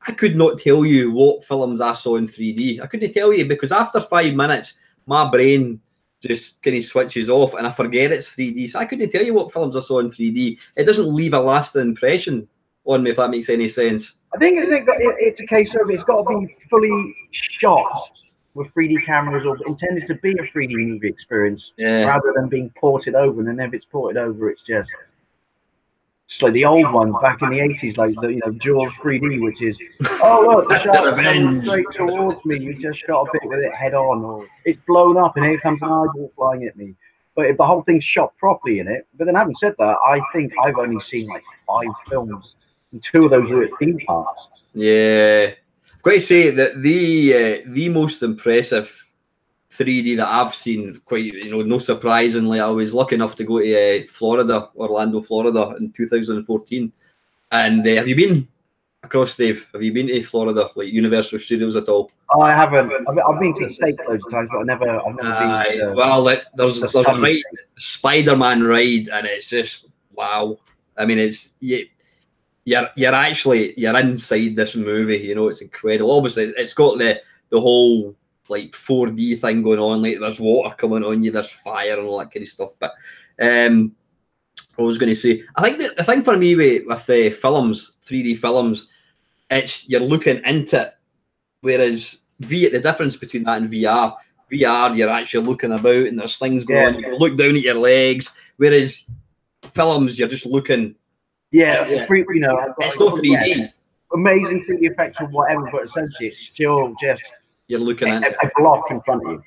I could not tell you what films I saw in 3D. I couldn't tell you, because after 5 minutes, my brain just kind of switches off and I forget it's 3D. So I couldn't tell you what films I saw in 3D. It doesn't leave a lasting impression on me, if that makes any sense. I think it's a case of it's got to be fully shot with 3D cameras, or intended to be a 3D movie experience, rather than being ported over. And then if it's ported over, it's like the old one back in the 80s, like the, you know, Jaws 3D, which is, oh look, the shark's coming straight towards me, you just shot a bit with it head on, or it's blown up and here comes an eyeball flying at me. But if the whole thing's shot properly in it, but then having said that, I think I've only seen like 5 films, and 2 of those were at theme parks. Yeah, I've got to say that the most impressive 3D that I've seen, quite, you know, no surprisingly, I was lucky enough to go to Florida, Orlando, Florida in 2014. And have you been across, Dave? Have you been to Florida, like Universal Studios at all? Oh, I haven't. I've been to the States loads of times, but I've never been. Well, there's a ride, Spider-Man ride, and it's just wow. I mean, it's you're inside this movie. You know, it's incredible. Obviously, it's got the whole like 4D thing going on. Like there's water coming on you, there's fire and all that kind of stuff. But I was going to say, I think that the thing for me with films, 3D films, it's you're looking into it. Whereas the difference between that and VR, you're actually looking about and there's things going on. You can look down at your legs. Whereas films, you're just looking. Yeah, you know, it's not 3D. Yeah, amazing 3D effects or whatever, but essentially it's still just you're looking at a block in front of you.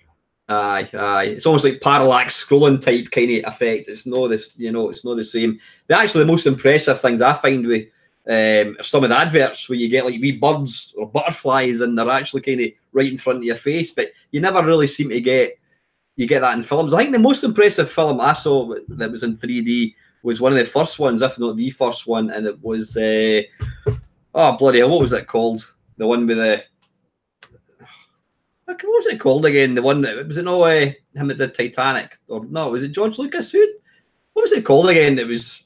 Aye. It's almost like parallax scrolling type kind of effect. It's not this, you know, it's not the same. The most impressive things I find with some of the adverts where you get like wee birds or butterflies and they're actually kind of right in front of your face, but you never really seem to get that in films. I think the most impressive film I saw that was in 3D was one of the first ones, if not the first one, and it was oh bloody hell, what was it called? The one with the what was it called again? The one that was it no him that did Titanic, or no? Was it George Lucas? What was it called again? It was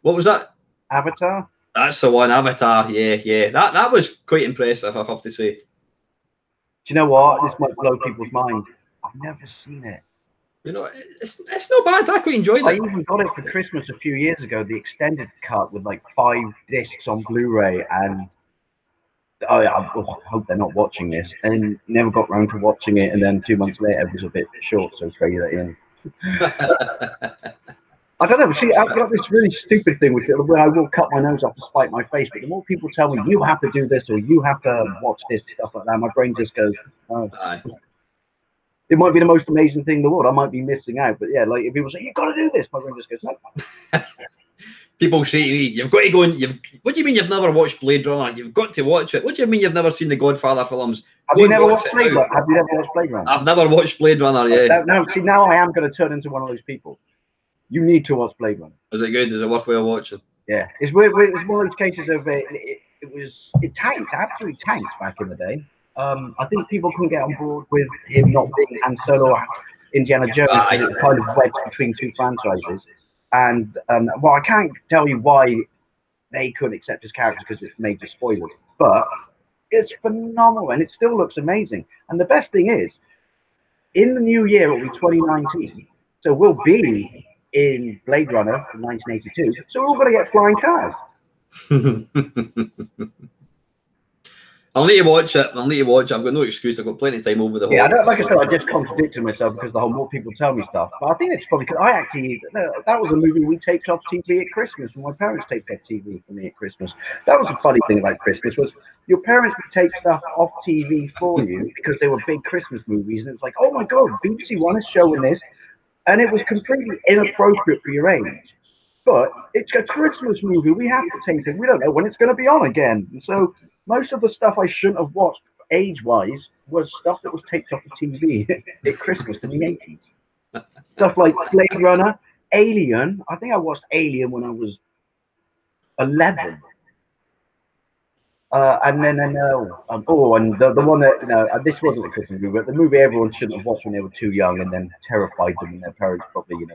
what was that? Avatar. That's the one, Avatar. Yeah. That was quite impressive, I have to say. Do you know what? This might blow people's mind. I've never seen it. You know, it's not bad. I quite enjoyed it. I even got it for Christmas a few years ago, the extended cut with like 5 discs on Blu-ray, and I hope they're not watching this. And never got around to watching it, and then 2 months later it was a bit short, so traded it in. I don't know. See, I've got this really stupid thing where I will cut my nose off to spite my face, but the more people tell me you have to do this or you have to watch this stuff like that, my brain just goes, oh. Aye. It might be the most amazing thing in the world. I might be missing out, but yeah, like if people say you've got to do this, my brain just goes, no. People say to me, "You've got to go and what do you mean you've never watched Blade Runner? You've got to watch it. What do you mean you've never seen the Godfather films? Have you never watched Blade Runner? Have you never watched Blade Runner? I've never watched Blade Runner. Yeah. No, see, now I am going to turn into one of those people. You need to watch Blade Runner. Is it good? Is it worthwhile watching? Yeah, it's one of those cases of it tanked, absolutely tanked back in the day. I think people couldn't get on board with him not being Han Solo or Indiana Jones. It was kind of wedged between two franchises. And well, I can't tell you why they couldn't accept his character because it's major spoilers. But it's phenomenal and it still looks amazing. And the best thing is, in the new year, it will be 2019. So we'll be in Blade Runner from 1982. So we're all going to get flying cars. I'll need to watch it. I've got no excuse. I've got plenty of time over the whole. Yeah, like I said, I just contradicted myself because the whole more people tell me stuff. But I think it's probably because that was a movie we taped off TV at Christmas. When my parents taped off TV for me at Christmas. That was a funny thing about Christmas was your parents would take stuff off TV for you because they were big Christmas movies, and it's like, oh my God, BBC One is showing this, and it was completely inappropriate for your age. But it's a Christmas movie. We have to tape it. We don't know when it's going to be on again. And so most of the stuff I shouldn't have watched age-wise was stuff that was taped off the TV at Christmas in the 80s. Stuff like Blade Runner, Alien. I think I watched Alien when I was 11. And then, and the one that, this wasn't a Christmas movie, but the movie everyone shouldn't have watched when they were too young and then terrified them and their parents probably,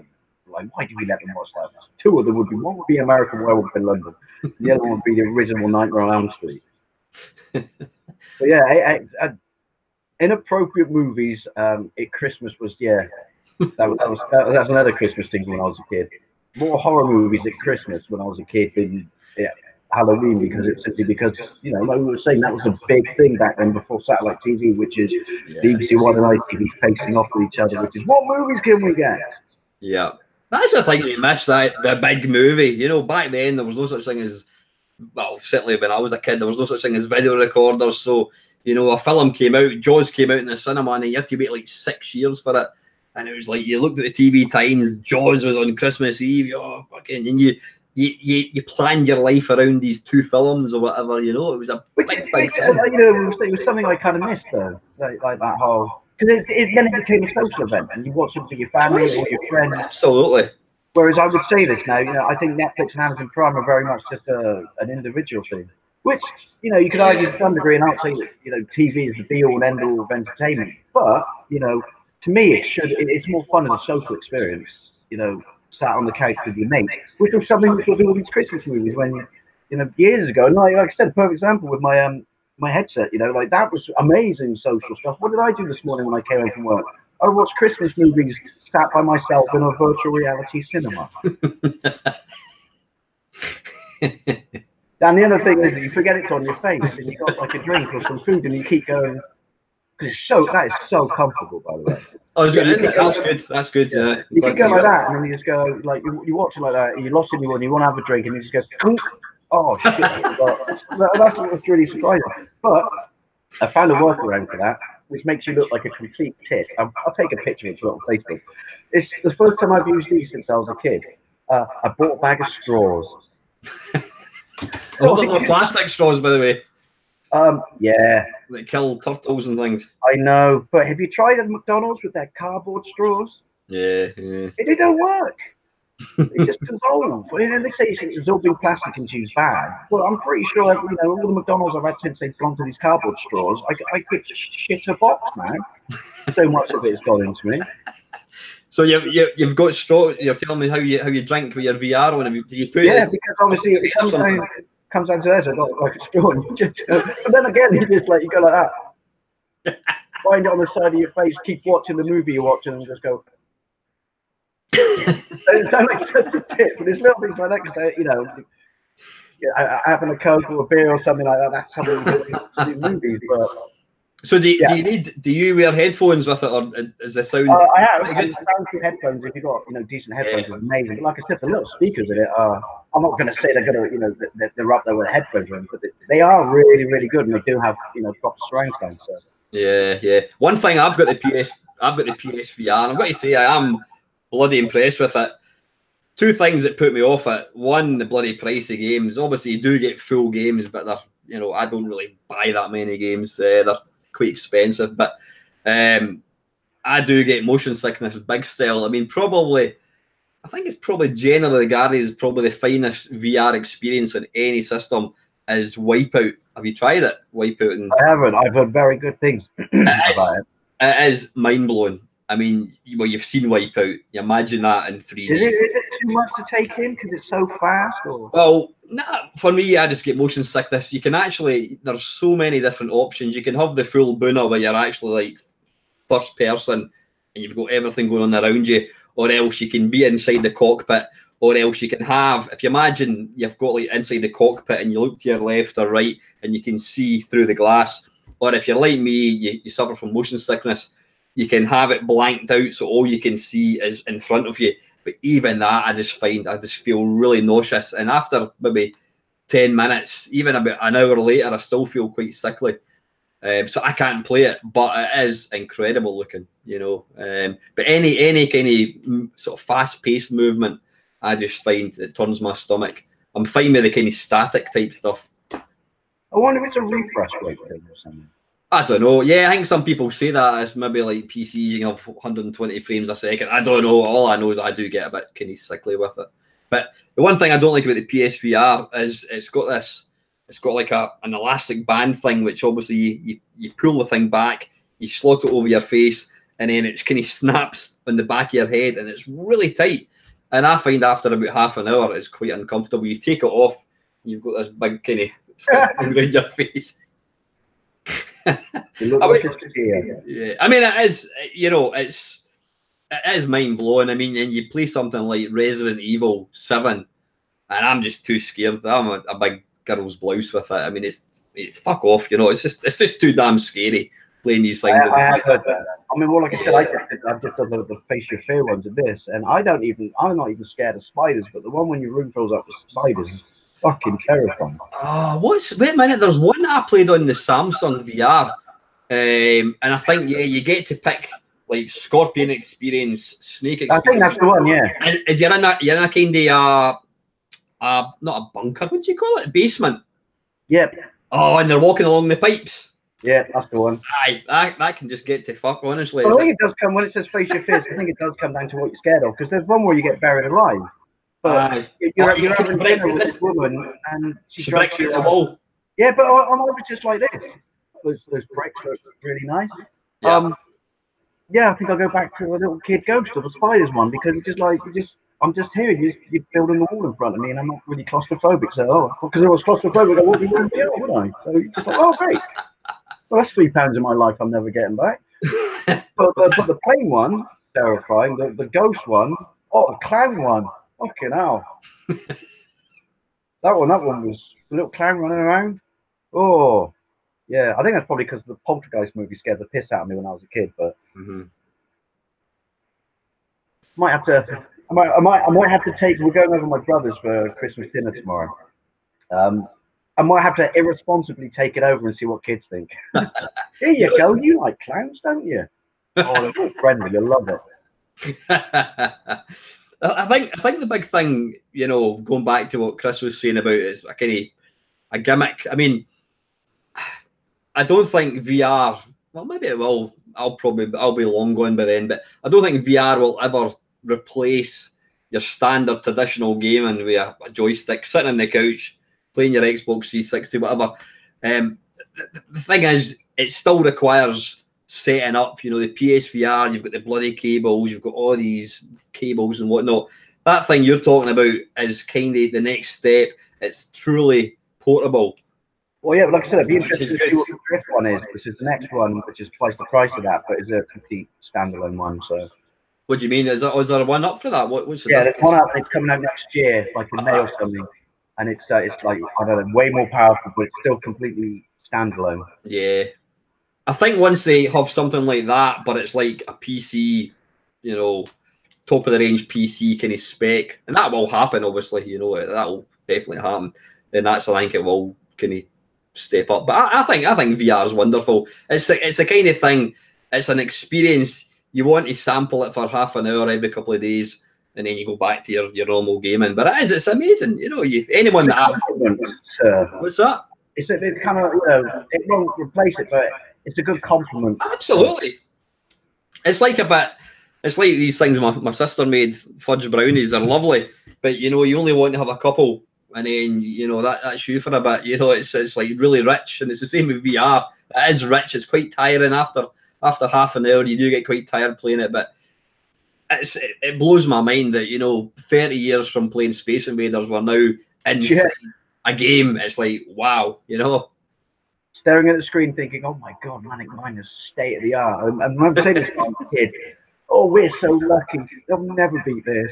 like, why do we let them watch that? Two of them would be, one would be American Werewolf in London, and the other one would be the original Nightmare on Elm Street. But yeah, inappropriate movies at Christmas was, that's another Christmas thing when I was a kid. More horror movies at Christmas when I was a kid than Halloween, because it's simply because, like we were saying, that was a big thing back then before satellite TV, which is BBC One and ITV facing off with each other, which is what movies can we get? Yeah. That's the thing we miss, the big movie. Back then there was no such thing as, well, certainly when I was a kid, there was no such thing as video recorders. So, a film came out, Jaws came out in the cinema, and you had to wait like 6 years for it. And it was like, you looked at the TV times, Jaws was on Christmas Eve, and you planned your life around these two films or whatever, it was a big thing. It was something I kind of missed, though, like that whole... Because then it became a social event, and you watch it with your family or your friends. Absolutely. Whereas I would say this now, I think Netflix and Amazon Prime are very much just an individual thing. Which, you could argue to some degree, and I'd say that, TV is the be-all and end-all of entertainment. But, to me, it's more fun as a social experience, sat on the couch with your mates, which was something which was all these Christmas movies when, years ago. And like I said, a perfect example with my headset, like that was amazing social stuff. What did I do this morning when I came home from work? I watched Christmas movies sat by myself in a virtual reality cinema. And the other thing is that you forget it's on your face and you got like a drink or some food and you keep going. Because that is so comfortable, by the way. Oh, that's good. Yeah. You can go like that and then you just go, like, you watch it like that and you're lost in your one, you want to have a drink and you just go, clunk. Oh, shit. That's what's really surprising. But I found a workaround for that, which makes you look like a complete tit. I'll take a picture and put it on Facebook. It's the first time I've used these since I was a kid. I bought a bag of straws. Oh, they're not plastic straws, by the way. Yeah. They kill turtles and things. I know, but have you tried at McDonald's with their cardboard straws? Yeah. They don't work. It just dissolves. And they say dissolving plastic into is bad. Well, I'm pretty sure, all the McDonald's I've had since they've gone to these cardboard straws, I could shit a box now. So much of it has gone into me. So you've got straw. You're telling me how you drink with your VR on. Do you put it? Because obviously it comes down to this. I got like a straw, and then again, you just you go like that. Find it on the side of your face. Keep watching the movie you're watching, and just go. It sounds like such a tip, but there's little things like that. Having a Coke or a beer or something like that. That's something you do in movies, but. So do you wear headphones with it, or is the sound? I have. And soundproof headphones, if you've got decent headphones, is amazing. But like I said, the little speakers in it are. I'm not going to say they're going to they're up there with headphones, but they are really really good, and they do have proper surround sound. So. Yeah. One thing I've got the PSVR, and I've got to say I am bloody impressed with it. Two things that put me off it. One, the bloody price of games. Obviously, you do get full games, but they're I don't really buy that many games. They're quite expensive, but I do get motion sickness big style. I mean, I think it's probably generally regarded as probably the finest VR experience in any system is Wipeout. Have you tried it? Wipeout? I haven't. I've heard very good things about it. It is mind blowing. I mean, you've seen Wipeout. You imagine that in 3D. Is it too much to take in because it's so fast? Or? Well, nah, for me, I just get motion sickness. You can there's so many different options. You can have the full Boona where you're actually like first person and you've got everything going on around you, or else you can be inside the cockpit, or else you can have, if you imagine you've got like inside the cockpit and you look to your left or right and you can see through the glass, or if you're like me, you suffer from motion sickness, you can have it blanked out so all you can see is in front of you. But even that, I just feel really nauseous. And after maybe 10 minutes, even about an hour later, I still feel quite sickly. So I can't play it, but it is incredible looking, But any kind of sort of fast-paced movement, I just find it turns my stomach. I'm fine with the kind of static type stuff. I wonder if it's a refresh rate thing or something. I don't know. Yeah, I think some people say that it's maybe like PCs, you can have 120 frames a second. I don't know. All I know is I do get a bit kind of sickly with it. But the one thing I don't like about the PSVR is it's got like an elastic band thing, which obviously you pull the thing back, you slot it over your face, and then it kind of snaps on the back of your head, and it's really tight. And I find after about half an hour, it's quite uncomfortable. You take it off, you've got this big kind of stuff around your face. Yeah, I mean, it is, it is mind blowing. I mean, and you play something like Resident Evil 7, and I'm just too scared. I'm a big girl's blouse with it. I mean, it's fuck off. It's just too damn scary playing these things. I have heard that. I mean, well, like I said, I've just done the face your fear ones of this, and I'm not even scared of spiders, but the one when your room fills up with spiders is fucking terrifying. Wait a minute, there's one that I played on the Samsung VR, and I think you get to pick like scorpion experience, snake experience. I think that's the one, yeah. Is you're in a kind of not a bunker, what do you call it? Basement. Yep. Oh, and they're walking along the pipes. Yeah, that's the one. Aye, that can just get to fuck, honestly. Well, I think it does come when it says face your fears. I think it does come down to what you're scared of, because there's one where you get buried alive. But you're having dinner with this woman, and she breaks you the wall. Yeah, but I was just like this. Those bricks look really nice. Yeah. I think I'll go back to a little kid ghost of a spiders one, because it's just like I'm just here. You're building a wall in front of me, and I'm not really claustrophobic. So because I was claustrophobic, I wouldn't be able to do it, would I? So it's just like, oh great. Well, that's £3 in my life I'm never getting back. but the plain one, terrifying. The ghost one, the clown one, fucking hell. That one was the little clown running around. Oh, yeah. I think that's probably because the Poltergeist movie scared the piss out of me when I was a kid. But might have to. I might have to take. We're going over my brother's for Christmas dinner tomorrow. I might have to irresponsibly take it over and see what kids think. Here you go. You like clowns, don't you? Oh, they're friendly. You'll love it. I think the big thing, going back to what Chris was saying about is a kind of a gimmick. I mean, I don't think VR. Well, maybe it will. I'll be long gone by then, but I don't think VR will ever replace your standard traditional gaming with a joystick, sitting on the couch, playing your Xbox 360, whatever. The thing is, it still requires setting up. The PSVR, you've got the bloody cables, you've got all these cables and whatnot. That thing you're talking about is kind of the next step. It's truly portable. Well, yeah, but like I said, I'd be interested to see what the Drift one is, which is the next one, which is twice the price of that, but is a complete standalone one. So. What do you mean? Is there one up for that? What's the there's one up. It's coming out next year, like in May or something. And it's like, I don't know, way more powerful, but it's still completely standalone. Yeah. I think once they have something like that, but it's like a PC, you know, top of the range PC kind of spec, and that will happen. Obviously, you know, that will definitely happen. And that's, I think, it will kind of step up. But I think VR is wonderful. It's a kind of thing. It's an experience. You want to sample it for half an hour every couple of days, and then you go back to your normal gaming. But it's amazing. You know, anyone that what's that? It's kind of, you know, it won't replace it, but it's a good compliment. Absolutely. It's like these things my sister made, fudge brownies. They're lovely, but you know, you only want to have a couple, and then you know that's you for a bit. You know, it's like really rich, and it's the same with VR. It is rich. It's quite tiring after half an hour. You do get quite tired playing it, but it blows my mind that, you know, 30 years from playing Space Invaders, we're now inside a game. It's like, wow, you know. Staring at the screen thinking, oh my God, Manic Mine is state of the art. And I remember saying this to my kid, oh, we're so lucky. They'll never beat this.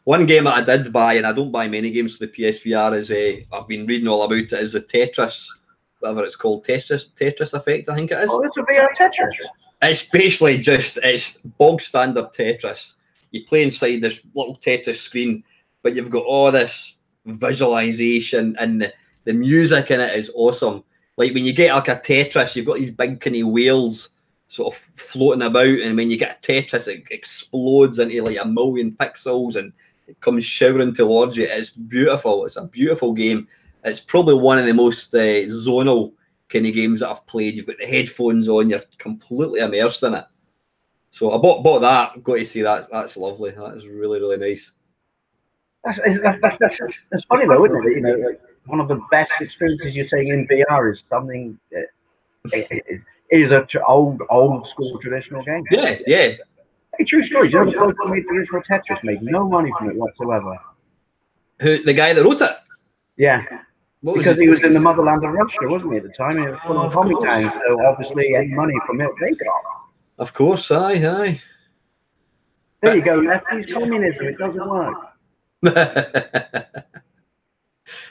One game that I did buy, and I don't buy many games for the PSVR, is I've been reading all about it, is the Tetris, whatever it's called, Tetris Effect, I think it is. Oh, it's a VR Tetris. It's basically it's bog standard Tetris. You play inside this little Tetris screen, but you've got all this visualization, and the music in it is awesome. Like when you get like a Tetris, you've got these big kind of whales sort of floating about, and when you get a Tetris, it explodes into like 1 million pixels and it comes showering towards you. It's beautiful. It's a beautiful game. It's probably one of the most zonal kind of games that I've played. You've got the headphones on, you're completely immersed in it. So I bought that. I've got to say that's lovely. That is really, really nice. That's funny though, isn't it? You know, like one of the best experiences you're saying in VR is something is a old school traditional game. Yeah. Hey, true story. You know, the bloke who made the original Tetris made no money from it whatsoever. Who, the guy that wrote it? Yeah. Because he was in the motherland of Russia, wasn't he, at the time? It was full of atomic gangs, so obviously any money from it they got. Of course, aye. There you go, lefties. Communism, it doesn't work.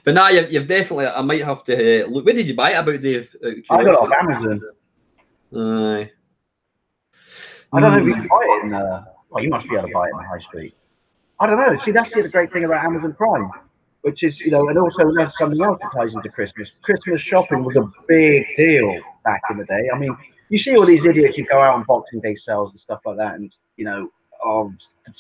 But now you've definitely, I might have to look. Where did you buy it about, Dave? I got it off Amazon. Aye. I don't know if you can buy it in, well, you must be able to buy it in the high street. I don't know. See, that's the other great thing about Amazon Prime, which is, you know, and also there's something else that ties into Christmas. Christmas shopping was a big deal back in the day. I mean, you see all these idiots who go out on Boxing Day sales and stuff like that, and, you know,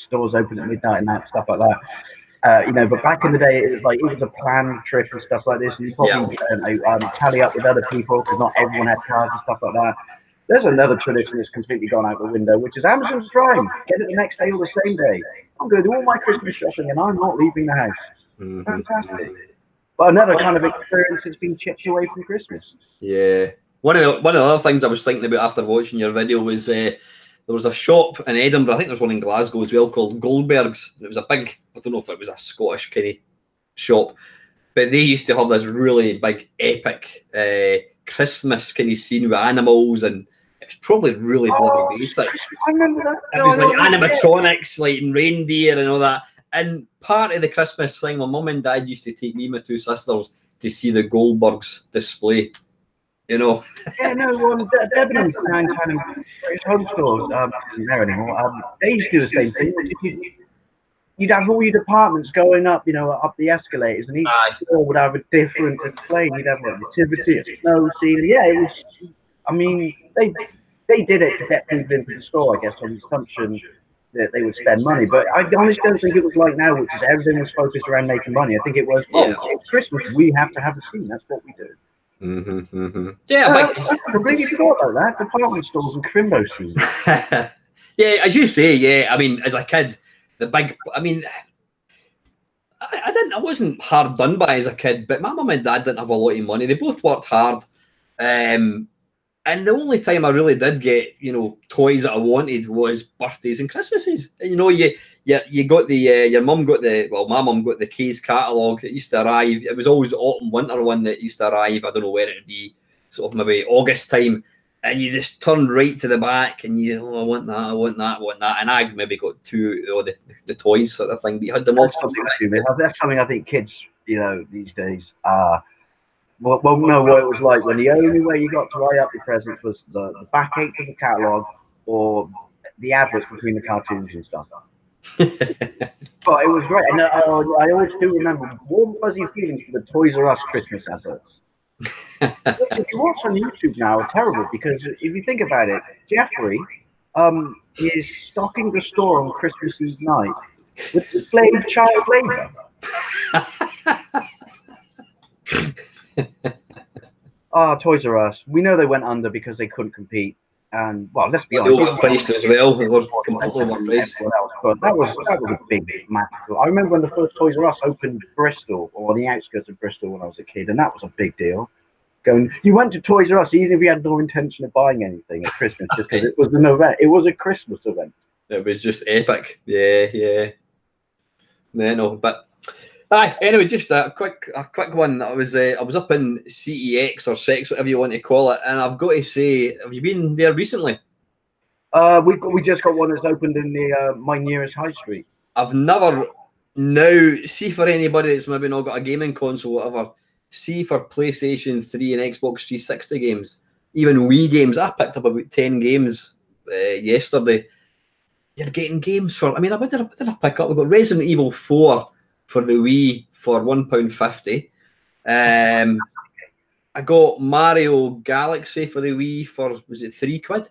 stores open at midnight and that stuff like that. You know, but back in the day, it was a planned trip and stuff like this, and you probably tally up with other people because not everyone had cars and stuff like that. There's another tradition that's completely gone out the window, which is Amazon's Prime. Get it the next day or the same day. I'm going to do all my Christmas shopping and I'm not leaving the house. Mm-hmm. Fantastic. But another kind of experience that's been chipped away from Christmas. Yeah. One of the other things I was thinking about after watching your video was there was a shop in Edinburgh, I think there's one in Glasgow as well, called Goldberg's. It was a big, I don't know if it was a Scottish kind of shop, but they used to have this really big, epic Christmas kind of scene with animals, and it was probably really bloody basic. I remember that. It was like animatronics, like and reindeer and all that. And part of the Christmas thing, my mum and dad used to take me and my two sisters to see the Goldberg's display. You know. Yeah, no, Debenhams and kind of home stores isn't there anymore. They used to do the same thing. You'd have all your departments going up, you know, up the escalators, and each store would have a different display. You'd have like nativity, a snow scene. Yeah, it was. I mean, they did it to get people into the store, I guess, on the assumption that they would spend money. But I honestly don't think it was like now, which is everything was focused around making money. I think it was, it's Christmas, we have to have a scene. That's what we do. Yeah, I completely forgot about that. Department stores and crimbo scenes. Yeah, as you say, yeah. I mean, as a kid, the big. I mean, I wasn't hard done by as a kid, but my mum and dad didn't have a lot of money. They both worked hard, and the only time I really did get, you know, toys that I wanted was birthdays and Christmases. You know, you got the your mum got my mum got the K's catalogue. It used to arrive. It was always the autumn winter one that used to arrive. I don't know where it'd be, sort of maybe August time, and you just turn right to the back and I want that, and I maybe got two the toys sort of thing. But you had them all. That's something I think kids, you know, these days Well, no, what it was like when the only way you got to eye up your presents was the back eight of the catalogue or the adverts between the cartoons and stuff. But it was great, and I always do remember warm, fuzzy feelings for the Toys R Us Christmas adverts. If you watch on YouTube now, are terrible because if you think about it, Jeffrey is stocking the store on Christmas Eve night with slave child labor. Toys R Us. We know they went under because they couldn't compete. And well, let's be honest. Overpriced as well. They were completely overpriced. But that was a big magical. I remember when the first Toys R Us opened Bristol, or on the outskirts of Bristol when I was a kid, and that was a big deal. You went to Toys R Us even if you had no intention of buying anything at Christmas, just because it was an event. It was a Christmas event. It was just epic. Yeah. No, but anyway, just a quick one. I was up in CEX or Sex, whatever you want to call it, and I've got to say, have you been there recently? We just got one that's opened in the my nearest high street. I've never see for anybody that's maybe not got a gaming console, whatever. See for PlayStation 3 and Xbox 360 games, even Wii games. I picked up about 10 games yesterday. You're getting games for. I mean, what did I pick up? We've got Resident Evil 4 for the Wii for £1.50. I got Mario Galaxy for the Wii for, was it £3?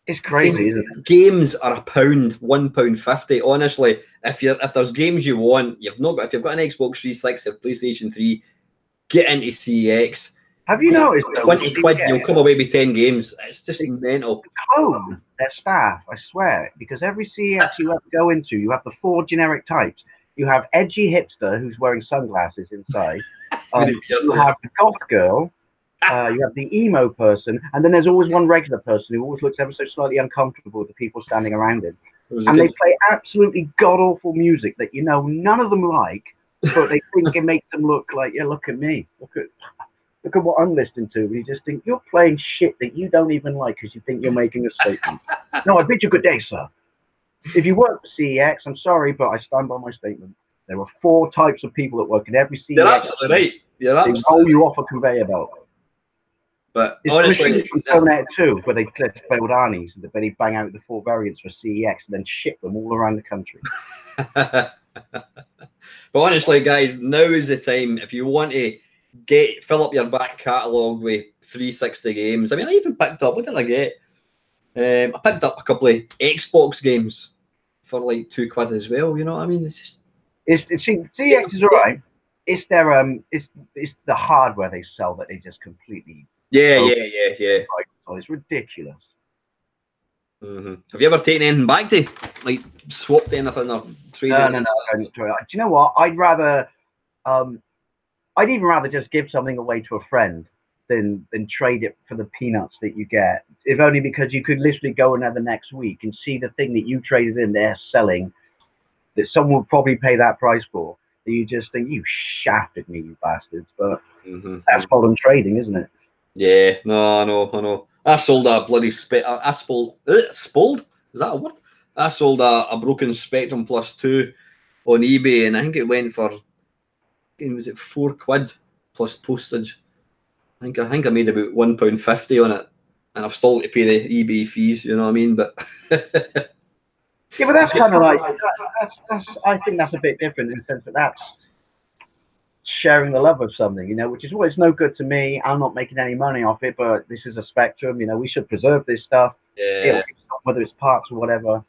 It's crazy, isn't it? Games are £1, £1.50. Honestly, if there's games you want, if you've got an Xbox 360 or PlayStation 3, get into CEX. Have you noticed 20 quid, you'll come away with 10 games. It's just mental. Home their staff, I swear, because every CEX you have to go into, you have the 4 generic types. You have edgy hipster who's wearing sunglasses inside. You have the goth girl. You have the emo person, and then there's always one regular person who always looks ever so slightly uncomfortable with the people standing around him. And they play absolutely god-awful music that none of them like, but they think it makes them look like, yeah, look at me, look at what I'm listening to. And you just think you're playing shit that you don't even like because you think you're making a statement. No, I bid you good day, sir. If you work for CEX, I'm sorry, but I stand by my statement. There are 4 types of people that work in every CEX. You're absolutely right. They roll you off a conveyor belt. But it's honestly, from Terminator 2, where they clip failed Arnie's and they bang out the 4 variants for CEX and then ship them all around the country. But honestly, guys, now is the time if you want to fill up your back catalogue with 360 games. I mean, I even picked up. What did I get? I picked up a couple of Xbox games for like £2 as well. You know what I mean? It's just CEX is alright. It's their it's the hardware they sell that they just completely. Yeah. Oh, it's ridiculous. Mm-hmm. Have you ever taken anything back to, like, swapped anything or traded? No. Do you know what? I'd even rather just give something away to a friend than trade it for the peanuts that you get. If only because you could literally go another next week and see the thing that you traded in there selling that someone would probably pay that price for. And you just think, you shafted me, you bastards. But that's modern trading, isn't it? Yeah, no, I know. I sold a bloody spoiled. Is that a word? I sold a broken Spectrum Plus 2 on eBay, and I think it went for, was it £4 plus postage? I think I made about £1.50 on it, and I've still got to pay the eBay fees. You know what I mean? But yeah, but that's kind of like I think that's a bit different in the sense that that's sharing the love of something, which is it's no good to me. I'm not making any money off it, but this is a Spectrum. We should preserve this stuff. Yeah. Whether it's parts or whatever.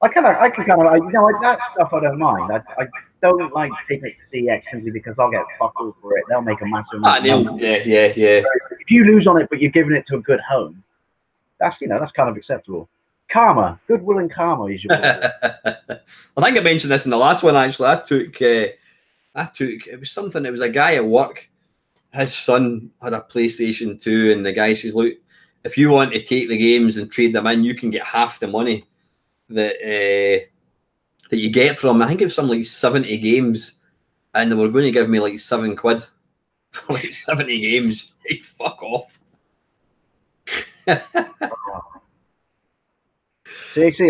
I can that stuff I don't mind. I don't like taking it to CX simply because I'll get fucked all for it. They'll make a massive amount of money. Yeah. If you lose on it, but you're giving it to a good home, that's kind of acceptable. Karma, goodwill and karma is your word. I think I mentioned this in the last one. Actually, I took it was something. It was a guy at work. His son had a PlayStation 2, and the guy says, "Look, if you want to take the games and trade them in, you can get half the money that you get from." I think it was something like 70 games, and they were going to give me like £7 for like 70 games. Hey, fuck off. See, I just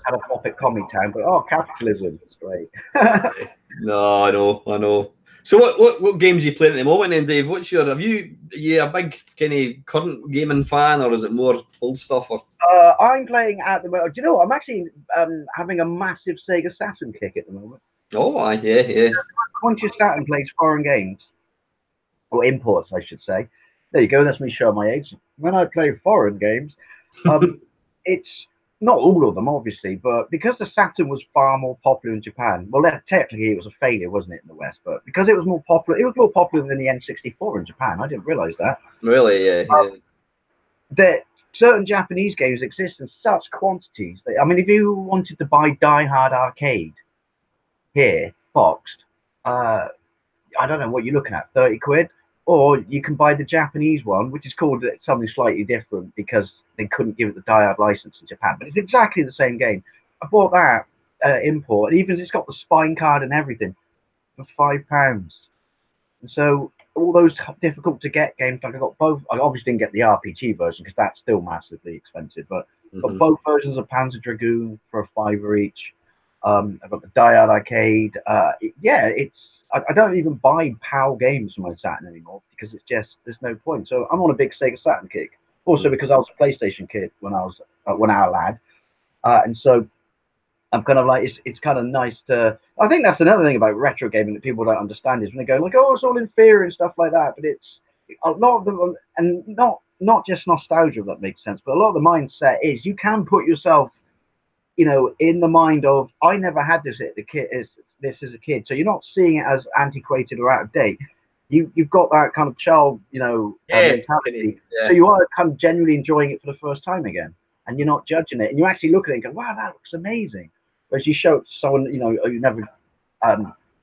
had a pop at Comic Town, but capitalism, it's great. No, I know. So what games are you playing at the moment then, Dave? What's your, have you a big kind of current gaming fan, or is it more old stuff? Or I'm playing at the moment. Do you know what? I'm actually having a massive Sega Saturn kick at the moment. Oh, yeah. Once your Saturn plays foreign games, or imports, I should say. There you go. That's me showing my age. When I play foreign games, it's not all of them, obviously, but because the Saturn was far more popular in Japan, well, technically it was a failure, wasn't it, in the West? But because it was more popular than the N64 in Japan. I didn't realize that. Really, yeah. That certain Japanese games exist in such quantities. I mean, if you wanted to buy Die Hard Arcade here, boxed, I don't know what you're looking at, 30 quid. Or you can buy the Japanese one, which is called something slightly different because they couldn't give it the Die Hard license in Japan. But it's exactly the same game. I bought that import, even it's got the spine card and everything, for £5. And so all those difficult to get games, like I got both. I obviously didn't get the RPG version because that's still massively expensive. But got both versions of Panzer Dragoon for a £5 each. I've got the Die Hard Arcade. Yeah, I don't even buy PAL games for my Saturn anymore because it's just, there's no point. So I'm on a big Sega Saturn kick. Also because I was a PlayStation kid when I was a lad, and so I'm kind of like, it's kind of nice to. I think that's another thing about retro gaming that people don't understand is when they go like, oh, it's all inferior and stuff like that. But it's a lot of them, and not just nostalgia, if that makes sense. But a lot of the mindset is you can put yourself, you know, in the mind of, I never had this as a kid, so you're not seeing it as antiquated or out of date. You've got that kind of child, you know, mentality. Yeah. So you are kind of genuinely enjoying it for the first time again, and you're not judging it, and you actually look at it and go, wow, that looks amazing. Whereas you show it to someone, you know, who never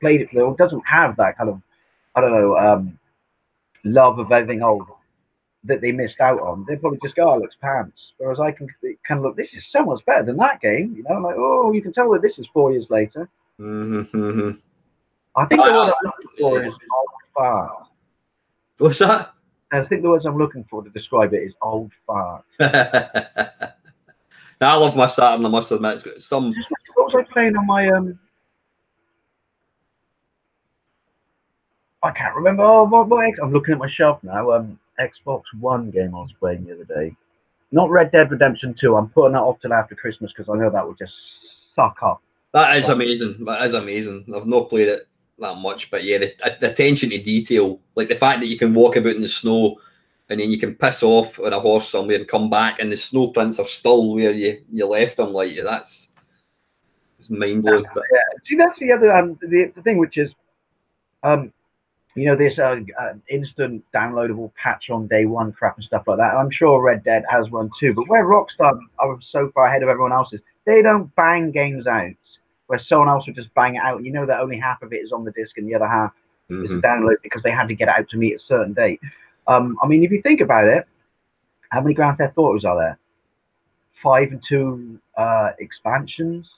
played it or doesn't have that kind of, I don't know, love of everything old that they missed out on, they probably just go, oh, it looks pants. Whereas I can kind of look, this is so much better than that game, you know, like, oh, you can tell that this is 4 years later. I think the word I'm looking for is old fart. What's that? I think the words I'm looking for to describe it is old fart. Now, I love my Saturn, I must admit. It's got some. What was I playing on my I can't remember. Oh, what I'm looking at my shelf now. Xbox One game I was playing the other day. Not Red Dead Redemption 2. I'm putting that off till after Christmas because I know that will just suck up. That is amazing. That is amazing. I've not played it that much, but yeah, the attention to detail, like the fact that you can walk about in the snow and then you can piss off on a horse somewhere and come back and the snow prints are still where you left them. Like, it's mind blowing. Yeah. See, that's the other the thing, which is you know, this instant downloadable patch on day one crap and stuff like that. I'm sure Red Dead has one too, but where Rockstar are so far ahead of everyone else is they don't bang games out where someone else would just bang it out. You know that only half of it is on the disc and the other half is a download because they had to get it out to meet a certain date. I mean, if you think about it, how many Grand Theft Autos are there? 5 and 2 expansions.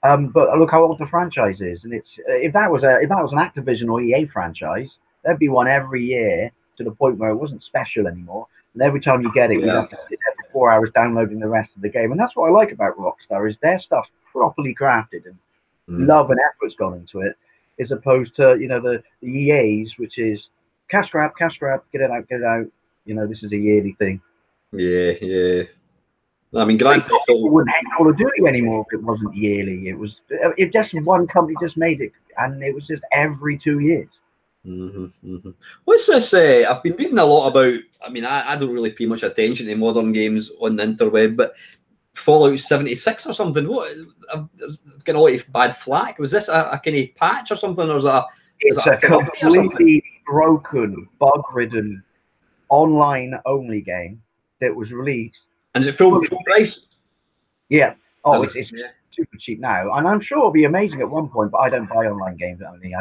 But look how old the franchise is, and it's if that was an Activision or EA franchise, there'd be one every year to the point where it wasn't special anymore. And every time you get it, you have to sit there for 4 hours downloading the rest of the game. And that's what I like about Rockstar is their stuff properly crafted and love and effort's gone into it, as opposed to, you know, the EAs, which is cash grab, get it out. You know, this is a yearly thing. Yeah. I mean, Grand Theft Auto wouldn't hate Call of Duty anymore if it wasn't yearly. It just one company just made it, and it was just every 2 years. What's this? I've been reading a lot about. I mean, I don't really pay much attention to modern games on the interweb, but Fallout 76 or something. What? It's getting a lot of bad flack. Was this a kind of patch or something, or is that? It's a completely broken, bug-ridden, online-only game that was released. And is it full price? Yeah. Oh, it's super cheap now. And I'm sure it'll be amazing at one point, but I don't buy online games only.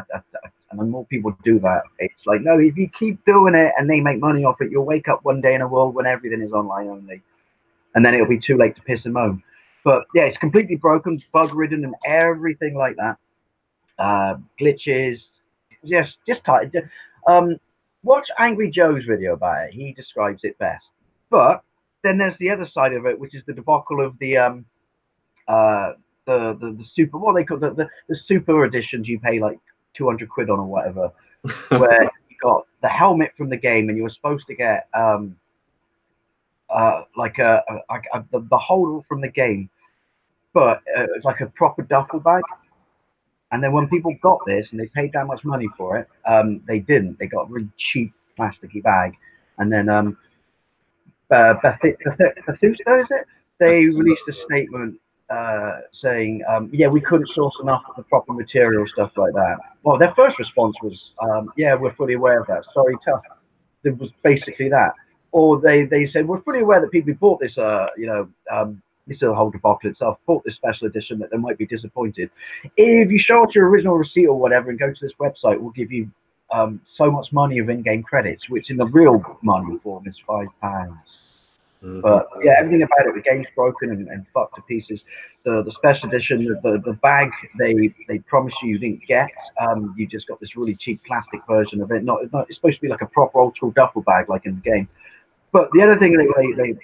And more people do that. It's like, no, if you keep doing it and they make money off it, you'll wake up one day in a world when everything is online only. And then it'll be too late to piss and moan. But yeah, it's completely broken, bug-ridden and everything like that. Glitches. Just tight. Watch Angry Joe's video about it. He describes it best. But then there's the other side of it, which is the debacle of the super, what they call the super editions you pay like 200 quid on or whatever, where you got the helmet from the game, and you were supposed to get like the hodl from the game, but it's like a proper duffel bag. And then when people got this and they paid that much money for it, they didn't. They got a really cheap plasticky bag. And then Bathusta, is it? They released a statement saying, yeah, we couldn't source enough of the proper material, stuff like that. Well, their first response was, yeah, we're fully aware of that. Sorry, tough. It was basically that. Or they said, we're fully aware that people who bought this, this holder bottle itself, bought this special edition, that they might be disappointed. If you show us your original receipt or whatever and go to this website, we'll give you so much money of in-game credits, which in the real money form is £5. But yeah, everything about it, the game's broken and fucked to pieces. The special edition, the bag they promised you didn't get. You just got this really cheap plastic version of it. It's supposed to be like a proper old school duffel bag like in the game. But the other thing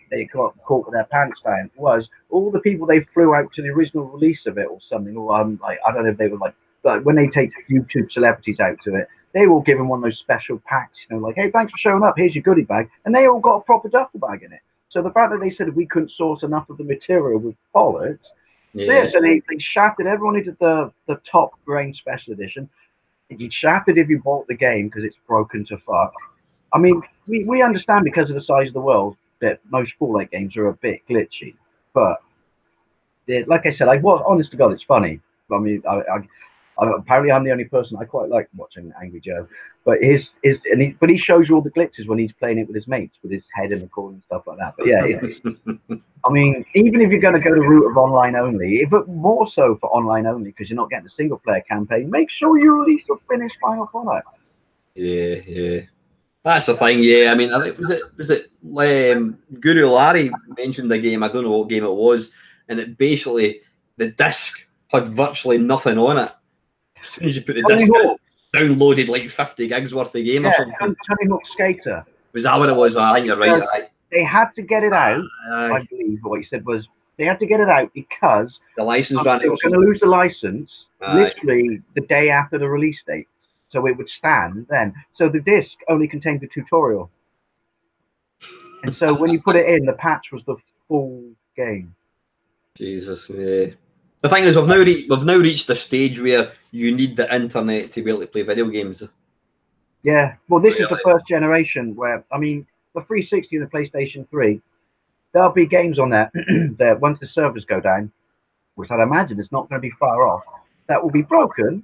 they got caught with their pants down was all the people they flew out to the original release of it or something. Or like, I don't know if they were like when they take YouTube celebrities out to it, they will give them one of those special packs, like, hey, thanks for showing up, here's your goodie bag, and they all got a proper duffel bag in it. So the fact that they said we couldn't source enough of the material was bollocks. Yeah. So they shafted everyone who did the top grain special edition. You shafted if you bought the game because it's broken to fuck. I mean, we understand because of the size of the world that most Fallout games are a bit glitchy, but like I said, honest to God, it's funny. I mean, apparently I'm the only person I quite like watching Angry Joe, but he shows you all the glitches when he's playing it with his mates, with his head in the corner and stuff like that. But yeah, I mean, even if you're going to go the route of online only, but more so for online only because you're not getting a single player campaign, make sure you release the finished final product. Yeah. That's the thing, yeah. I mean, I think was it Guru Larry mentioned the game. I don't know what game it was, and it basically the disc had virtually nothing on it. As soon as you put the disc in, downloaded like 50 gigs worth of game or something. Tony Hawk Skater. Was that what it was? I think you're right. They had to get it out. I believe what he said was they had to get it out because the license ran out. They were going to lose the license literally the day after the release date. So it would stand then. So the disc only contained the tutorial. And so when you put it in, the patch was the full game. Jesus, yeah. The thing is, we've now reached a stage where you need the internet to be able to play video games. Yeah. Well, this is the first generation where, I mean, the 360 and the PlayStation 3, there'll be games on there that once the servers go down, which I'd imagine is not going to be far off, that will be broken.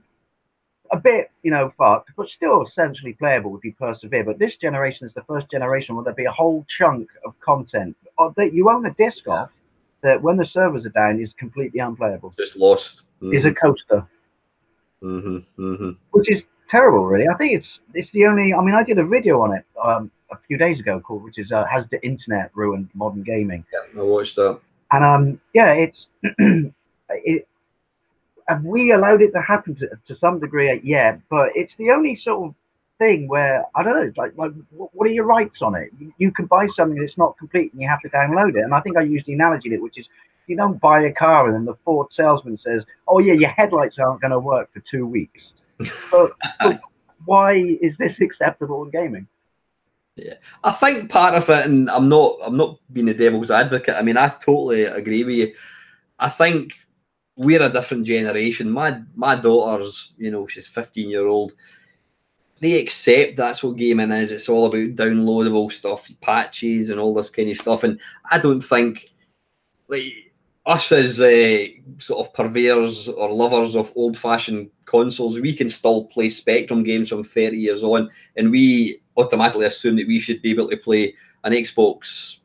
A bit, fucked, but still essentially playable if you persevere. But this generation is the first generation where there'll be a whole chunk of content that you own a disc off that when the servers are down is completely unplayable. Just lost. Is a coaster. Which is terrible, really. I think it's the only. I mean, I did a video on it a few days ago called, which is has the internet ruined modern gaming? Yeah, I watched that. And yeah, it's have we allowed it to happen to some degree? Yeah, but it's the only sort of thing where, I don't know, like what are your rights on it? You can buy something that's not complete and you have to download it. And I think I used the analogy in it, which is you don't buy a car and then the Ford salesman says, oh yeah, your headlights aren't going to work for 2 weeks. but why is this acceptable in gaming? Yeah, I think part of it, and I'm not being the devil's advocate. I mean, I totally agree with you. I think we're a different generation. My daughter's, she's 15-year-old. They accept that's what gaming is. It's all about downloadable stuff, patches, and all this kind of stuff. And I don't think, like, us as sort of purveyors or lovers of old-fashioned consoles, we can still play Spectrum games from 30 years on, and we automatically assume that we should be able to play an Xbox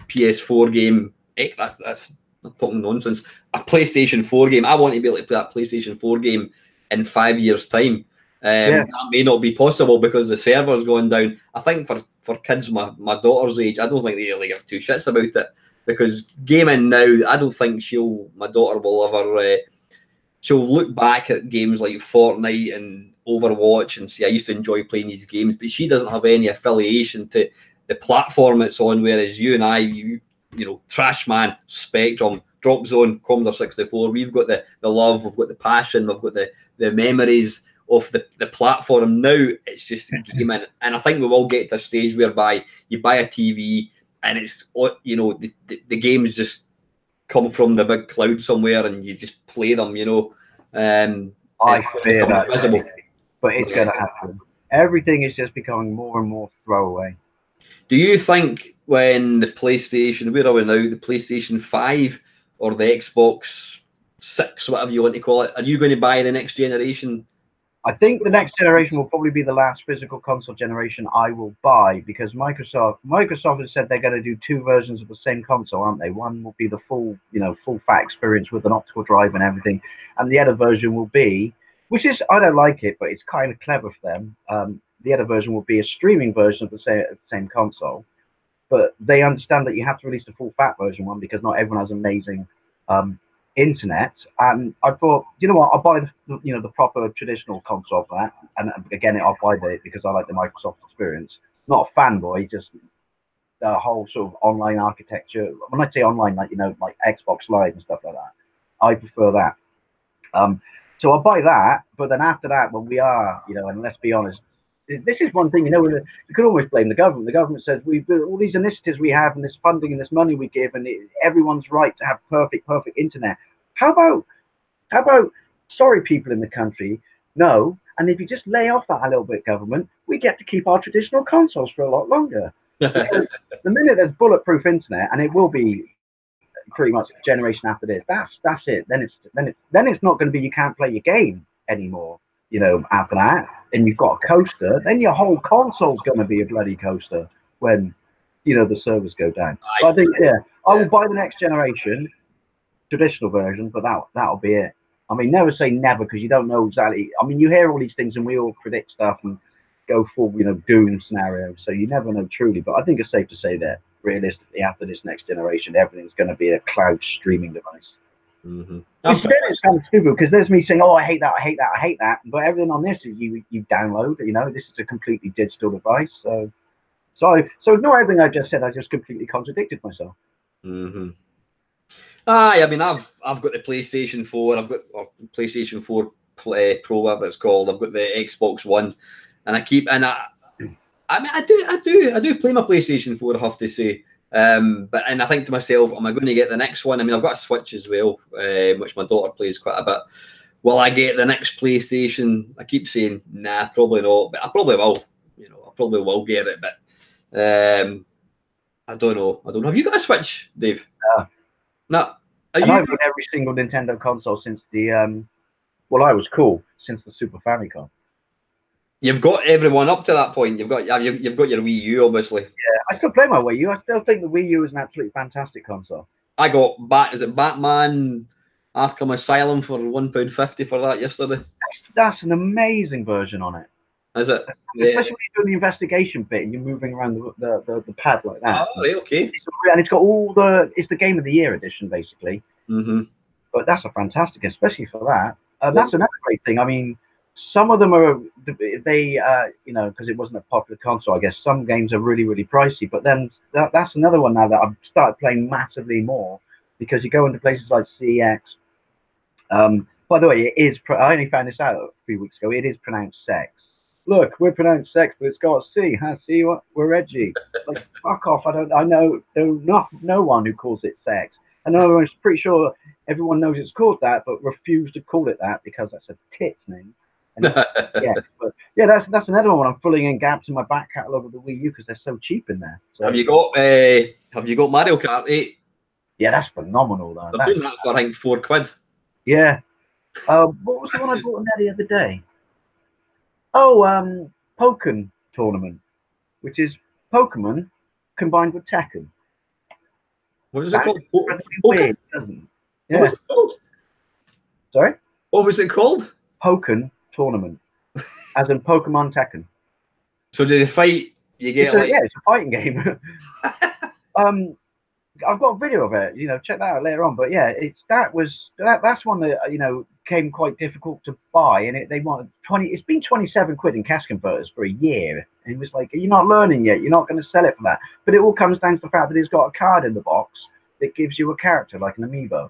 PS4 game. That's I'm talking nonsense. A PlayStation 4 game. I want to be able to play that PlayStation 4 game in 5 years' time. That may not be possible because the server's going down. I think for kids my daughter's age, I don't think they really give two shits about it, because gaming now, I don't think my daughter will ever. She'll look back at games like Fortnite and Overwatch and say, I used to enjoy playing these games, but she doesn't have any affiliation to the platform it's on, whereas you and I, Trashman, Spectrum, Drop Zone, Commodore 64, we've got the love, we've got the passion, we've got the memories of the platform. Now it's just gaming, and I think we will get to a stage whereby you buy a TV and it's, you know, the games just come from the big cloud somewhere and you just play them, you know. I fear that, invisible. but it's going to happen. Everything is just becoming more and more throwaway. Do you think when the PlayStation, where are we now, the PlayStation 5 or the Xbox 6, whatever you want to call it, are you going to buy the next generation? I think the next generation will probably be the last physical console generation I will buy, because Microsoft has said they're going to do 2 versions of the same console, aren't they? One will be the full, you know, full fat experience with an optical drive and everything, and the other version will be, which is, I don't like it, but it's kind of clever for them. The other version will be a streaming version of the same console, but they understand that you have to release the full fat version one because not everyone has amazing internet. And I thought, you know what, I'll buy the, you know, the proper traditional console for that, and again I'll buy it because I like the Microsoft experience. Not a fanboy, just the whole sort of online architecture. When I say online, like, you know, like Xbox Live and stuff like that, I prefer that. So I'll buy that, but then after that, when we are, you know, and let's be honest, this is one thing, you know, we could always blame the government. The government says we've got all these initiatives we have and this funding and this money we give, and everyone's right to have perfect internet. How about sorry people in the country? No, and if you just lay off that a little bit, government, we get to keep our traditional consoles for a lot longer. The minute there's bulletproof internet, and it will be pretty much a generation after this, that's it. Then it's not going to be you can't play your game anymore. You know, after that, and you've got a coaster, then your whole console's going to be a bloody coaster when, you know, the servers go down. So I think, I will buy the next generation traditional version, but that'll be it. I mean, never say never, because you don't know exactly. I mean, you hear all these things and we all predict stuff and go full, you know, doom scenario, so you never know truly. But I think it's safe to say that realistically, after this next generation, everything's going to be a cloud streaming device. Mm-hmm. It's kind of stupid, because there's me saying, oh, I hate that, but everything on this is you download. You know, this is a completely digital device. So ignore everything I just said. I just completely contradicted myself. Mm-hmm. I mean, I've got the PlayStation 4. I've got PlayStation 4 Pro, whatever it's called. I've got the Xbox One, and I mean, I do play my PlayStation 4. I have to say. But I think to myself, am I going to get the next one? I mean, I've got a Switch as well, which my daughter plays quite a bit. Will I get the next PlayStation? I keep saying, nah, probably not, but I probably will. You know, I probably will get it, but I don't know. Have you got a Switch, Dave? No. I've got every single Nintendo console since the well, I was cool since the Super Famicom. You've got everyone up to that point. You've got your Wii U, obviously. Yeah, I still play my Wii U. I still think the Wii U is an absolutely fantastic console. I got Batman Arkham Asylum for £1.50 for that yesterday. That's an amazing version on it. Is it? Especially when you're doing the investigation bit and you're moving around the pad like that. Oh, right, okay. And it's got it's the Game of the Year edition, basically. Mm-hmm. But that's a fantastic, especially for that. That's another great thing. I mean, some of them are, you know, because it wasn't a popular console, I guess some games are really, really pricey. But then that's another one now that I've started playing massively more, because you go into places like CX. By the way, I only found this out a few weeks ago. It is pronounced sex. Look, we're pronounced sex, but it's got a C. Huh? See what? We're edgy. Like, fuck off. I know no one who calls it sex. And I'm pretty sure everyone knows it's called that, but refuse to call it that because that's a tits name. And that's another one. I'm filling in gaps in my back catalogue of the Wii U because they're so cheap in there. So, have you got Mario Kart 8? Yeah, that's phenomenal though. They're doing that for I think £4. Yeah. What was the one I bought in there the other day? Oh, Pokken Tournament, which is Pokemon combined with Tekken. What is it called? Weird, doesn't it? Yeah. What was it called? Sorry? What was it called? Pokken Tournament, as in Pokemon Tekken. So do they fight? You get it's a fighting game. I've got a video of it. You know, check that out later on. But yeah, that's one that, you know, came quite difficult to buy, and they wanted 20. It's been 27 quid in cash converters for a year, and he was like, "You're not learning yet. You're not going to sell it for that." But it all comes down to the fact that it's got a card in the box that gives you a character like an amiibo.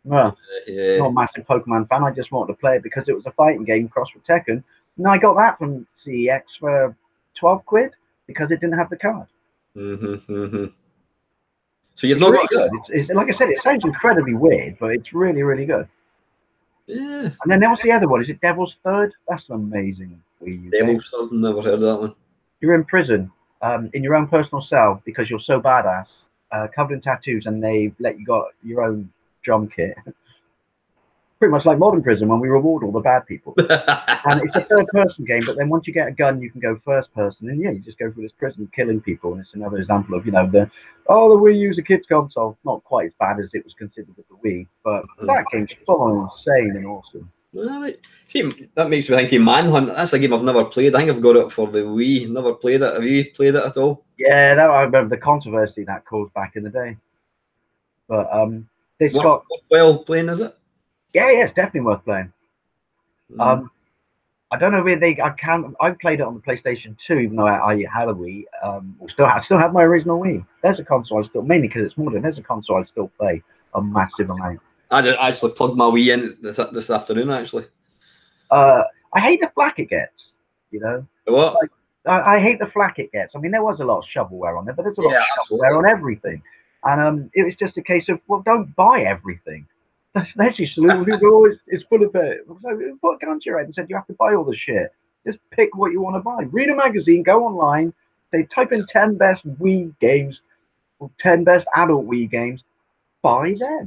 Well, I'm not a massive Pokemon fan. I just wanted to play it because it was a fighting game crossed with Tekken. And I got that from CEX for 12 quid because it didn't have the card. So you've It's not really got good. It's like I said, it sounds incredibly weird, but it's really, really good. Yeah. And then there was the other one. Is it Devil's Third? That's an amazing Wii U game. Devil's Third, never heard of that one. You're in prison, in your own personal cell because you're so badass, covered in tattoos, and they let you got your own drum kit. Pretty much like modern prison when we reward all the bad people. And it's a third-person game, but then once you get a gun, you can go first-person, and yeah, you just go through this prison killing people. And it's another example of the Wii U's a kids console. Not quite as bad as it was considered with the Wii, but that game's full on insane and awesome. Right. See, that makes me think of Manhunt. That's a game I've never played. I think I've got it for the Wii. Never played it. Have you played it at all? Yeah, I remember the controversy that caused back in the day. But it's got well playing, is it? Yeah, it's definitely worth playing. I don't know where I played it on the PlayStation 2, even though I had a Wii. I still have my original Wii. There's a console I still, mainly because it's modern. There's a console I still play a massive amount. I just actually plugged my Wii in this afternoon. Actually, I hate the flack it gets. You know what? Like, I hate the flack it gets. I mean, there was a lot of shovelware on there, but there's a lot of shovelware on everything. And it was just a case of, well, don't buy everything. That's your solution. It's full of it. So put a gun to your head and said you have to buy all the shit. Just pick what you want to buy. Read a magazine, go online, they type in 10 best Wii games or 10 best adult Wii games. Buy them.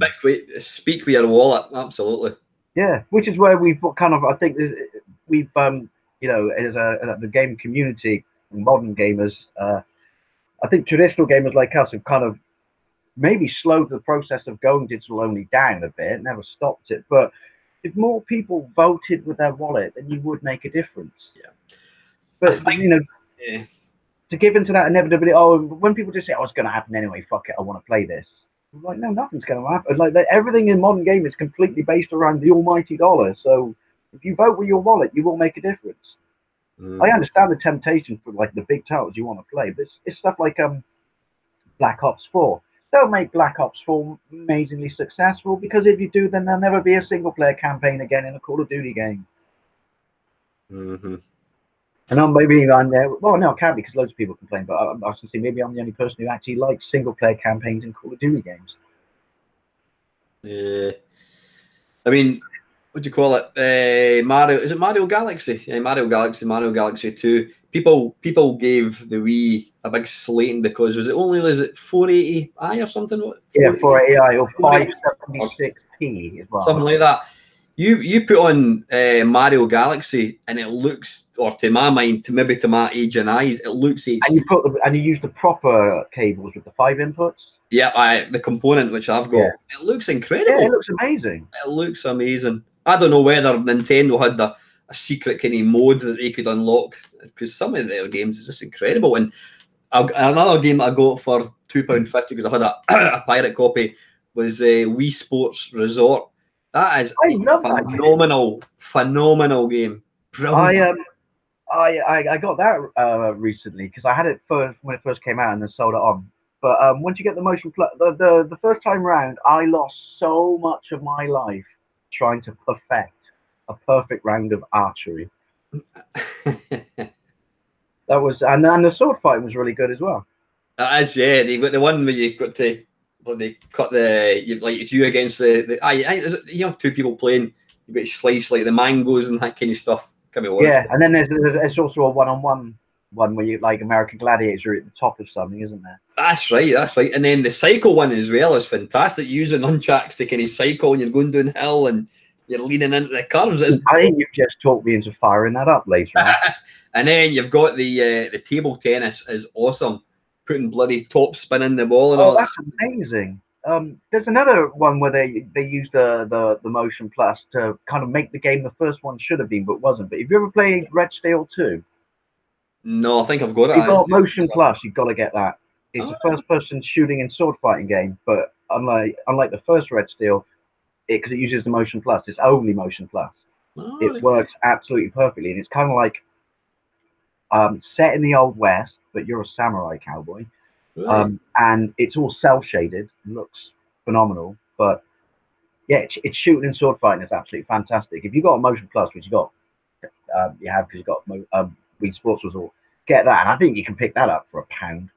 Speak with your wallet, absolutely. Yeah, which is where we've kind of, I think we've, as the game community, modern gamers, I think traditional gamers like us have kind of maybe slowed the process of going digital only down a bit, never stopped it. But if more people voted with their wallet, then you would make a difference. Yeah. But to give into that inevitability, when people just say, "Oh, it's going to happen anyway. Fuck it, I want to play this." I'm like, no, nothing's going to happen. Like everything in modern game is completely based around the almighty dollar. So if you vote with your wallet, you will make a difference. I understand the temptation for like the big titles you want to play, but it's stuff like Black Ops 4. Don't make Black Ops 4 amazingly successful, because if you do, then there'll never be a single-player campaign again in a Call of Duty game. And I'm there. Well, no, I can't, because loads of people complain. But I was going to say, maybe I'm the only person who actually likes single-player campaigns in Call of Duty games. Yeah. I mean, what do you call it? Mario? Is it Mario Galaxy? Yeah, Mario Galaxy 2. People gave the Wii a big slating because was it 480i or something? Yeah, 480i or 576p as well. Something like that. You put on Mario Galaxy and it looks, or to my mind, maybe to my age and eyes, it looks HD. And you use the proper cables with the 5 inputs. Yeah, the component which I've got, it looks incredible. Yeah, it looks amazing. It looks amazing. I don't know whether Nintendo had a secret kind of mode that they could unlock, because some of their games is just incredible. And another game I got for £2.50 because I had a pirate copy was Wii Sports Resort. That is a phenomenal game. Brilliant. I got that recently because I had it when it first came out and then sold it on. But once you get the motion, the first time round, I lost so much of my life trying to perfect a perfect round of archery. That was, and the sword fighting was really good as well. That is, yeah. You've got the one where you've got to, they cut it's you against you have two people playing. You've got to slice like the mangoes and that kind of stuff. Yeah, and then there's also a one-on-one one where you, like American Gladiator, at the top of something, isn't there? That's right. And then the cycle one as well is fantastic. Using nunchucks to kind of cycle, and you're going downhill and you're leaning into the curves. I think you've just talked me into firing that up later on. And then you've got the table tennis is awesome. Putting bloody top spin in the ball and all. That's amazing. There's another one where they used the Motion Plus to kind of make the game the first one should have been, but wasn't. But have you ever played Red Steel 2? No, I think I've got it. You've got Motion Plus, you've got to get that. It's a first-person shooting and sword fighting game, but unlike the first Red Steel, because it uses the Motion Plus, it's only Motion Plus. It works absolutely perfectly, and it's kind of like set in the Old West, but you're a samurai cowboy. And it's all cel-shaded, looks phenomenal. But yeah, it's shooting and sword fighting is absolutely fantastic. If you've got a Motion Plus, which you got, you have because you've got Wii Sports Resort. Get that, and I think you can pick that up for £1.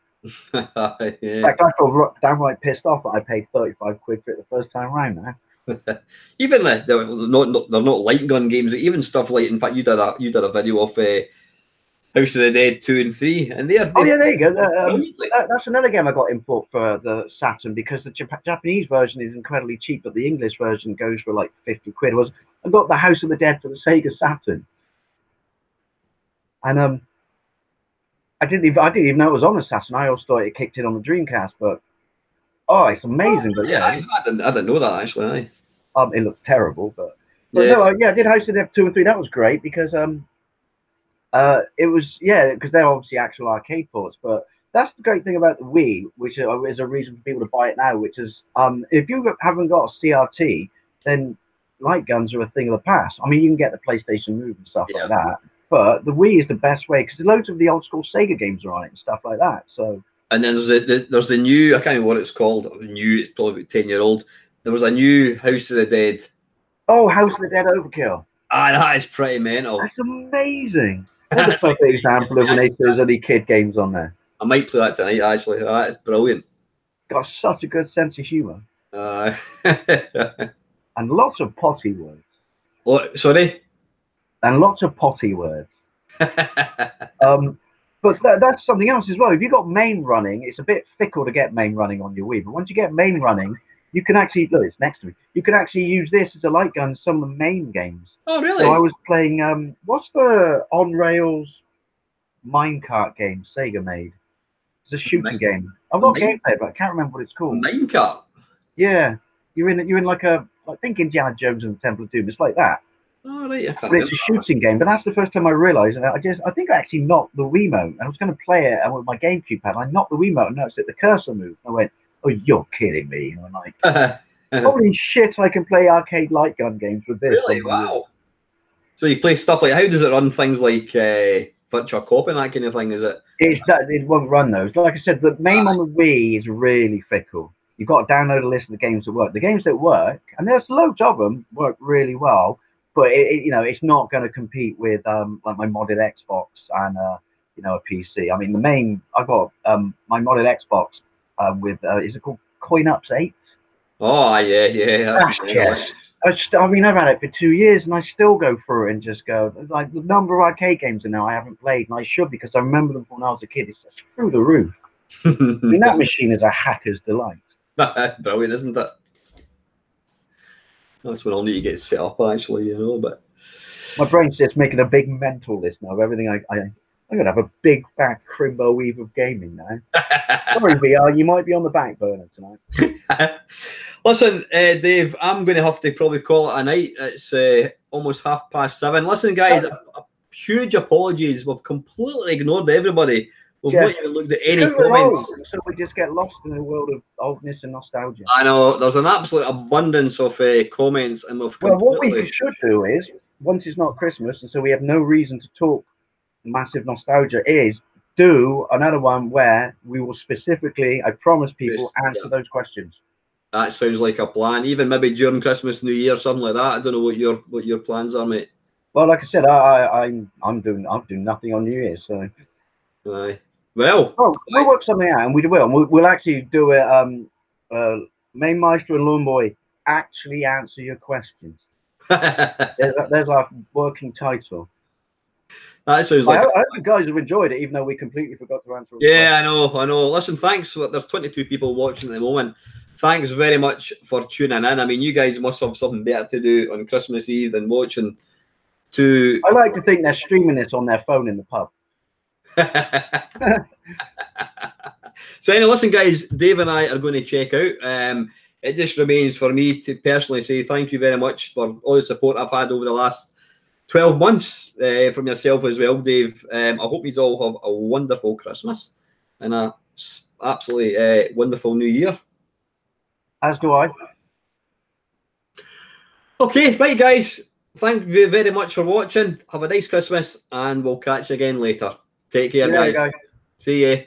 Yeah. In fact, I feel downright pissed off that I paid 35 quid for it the first time round now. Even they're not light gun games, even stuff like, in fact, you did a video of House of the Dead 2 and 3, and they're oh yeah, there you go. That's another game I got import for the Saturn because the Japanese version is incredibly cheap, but the English version goes for like 50 quid. I got the House of the Dead for the Sega Saturn, and I didn't even know it was on the Saturn. I always thought it kicked in on the Dreamcast, but oh, it's amazing. But yeah, I didn't know that actually. It looks terrible, but no, I did House of the Dead 2 and 3. That was great because it was because they're obviously actual arcade ports. But that's the great thing about the Wii, which is a reason for people to buy it now. Which is if you haven't got a CRT, then light guns are a thing of the past. I mean, you can get the PlayStation Move and stuff like that. But the Wii is the best way because loads of the old school Sega games are on it and stuff like that. So, and then there's the new, I can't remember what it's called. New, it's probably about 10-year-old. There was a new House of the Dead. Oh, House of the Dead Overkill. Ah, that is pretty mental. That's amazing. That's a perfect example of when there's only kid games on there. I might play that tonight. Actually, that is brilliant. Got such a good sense of humour. And lots of potty words. What? Sorry. And lots of potty words. But that's something else as well. If you've got main running, it's a bit fickle to get main running on your Wii. But once you get main running, you can actually look. It's next to me. You can actually use this as a light gun in some of the main games. Oh, really? So I was playing. What's the on rails minecart game Sega made? It's a shooting game. I've got gameplay, but I can't remember what it's called. Minecart. Yeah, you're in like think Indiana Jones and the Temple of Doom. It's like that. Oh, right. But it's a shooting game, but that's the first time I realised, and I think I actually knocked the Wiimote, and I was going to play it with my GameCube pad. I knocked the Wiimote and noticed that the cursor moved. I went, "Oh, you're kidding me!" And I'm like, "Holy shit! I can play arcade light gun games with this." Really? Wow. So you play stuff like, how does it run things like Virtua Cop and that kind of thing? Is it? It won't run those. Like I said, the main on the Wii is really fickle. You've got to download a list of the games that work. The games that work, and there's loads of them, work really well. But it's not going to compete with like my modded Xbox and a PC. I mean, the main I've got my modded Xbox with is it called CoinUps 8? Oh yeah. I mean, I've had it for 2 years and I still go through it and just go like the number of arcade games now I haven't played, and I should because I remember them when I was a kid. It's just through the roof. I mean, that machine is a hacker's delight. Brilliant, isn't it? That's when I'll need to get set up, actually, but my brain's just making a big mental list now of everything I'm gonna have a big fat crimbo weave of gaming now. Sorry, VR, you might be on the back burner tonight. Listen, Dave, I'm going to have to probably call it a night. It's almost 7:30. Listen, guys, huge apologies. We've completely ignored everybody. We've not even looked at any comments. So we just get lost in the world of oldness and nostalgia. I know, there's an absolute abundance of comments. And what we should do is, once it's not Christmas, and so we have no reason to talk massive nostalgia, is do another one where we will specifically, I promise people, answer those questions. That sounds like a plan. Even maybe during Christmas, New Year, something like that. I don't know what your plans are, mate. Well, like I said, I'm doing nothing on New Year's, so. Aye. Well, we'll work something out, and we will. And we'll actually do it. Mamemeister and Lawnboy actually answer your questions. there's our working title. That sounds like. I hope you guys have enjoyed it, even though we completely forgot to answer. Yeah, I know. Listen, thanks. There's 22 people watching at the moment. Thanks very much for tuning in. I mean, you guys must have something better to do on Christmas Eve than watching. I like to think they're streaming this on their phone in the pub. So anyway, listen, guys, Dave and I are going to check out. It just remains for me to personally say thank you very much for all the support I've had over the last 12 months from yourself as well, Dave. I hope you all have a wonderful Christmas and a absolutely wonderful New Year. As do I. Okay, right, guys. Thank you very much for watching. Have a nice Christmas, and we'll catch you again later. Take care, guys. See you.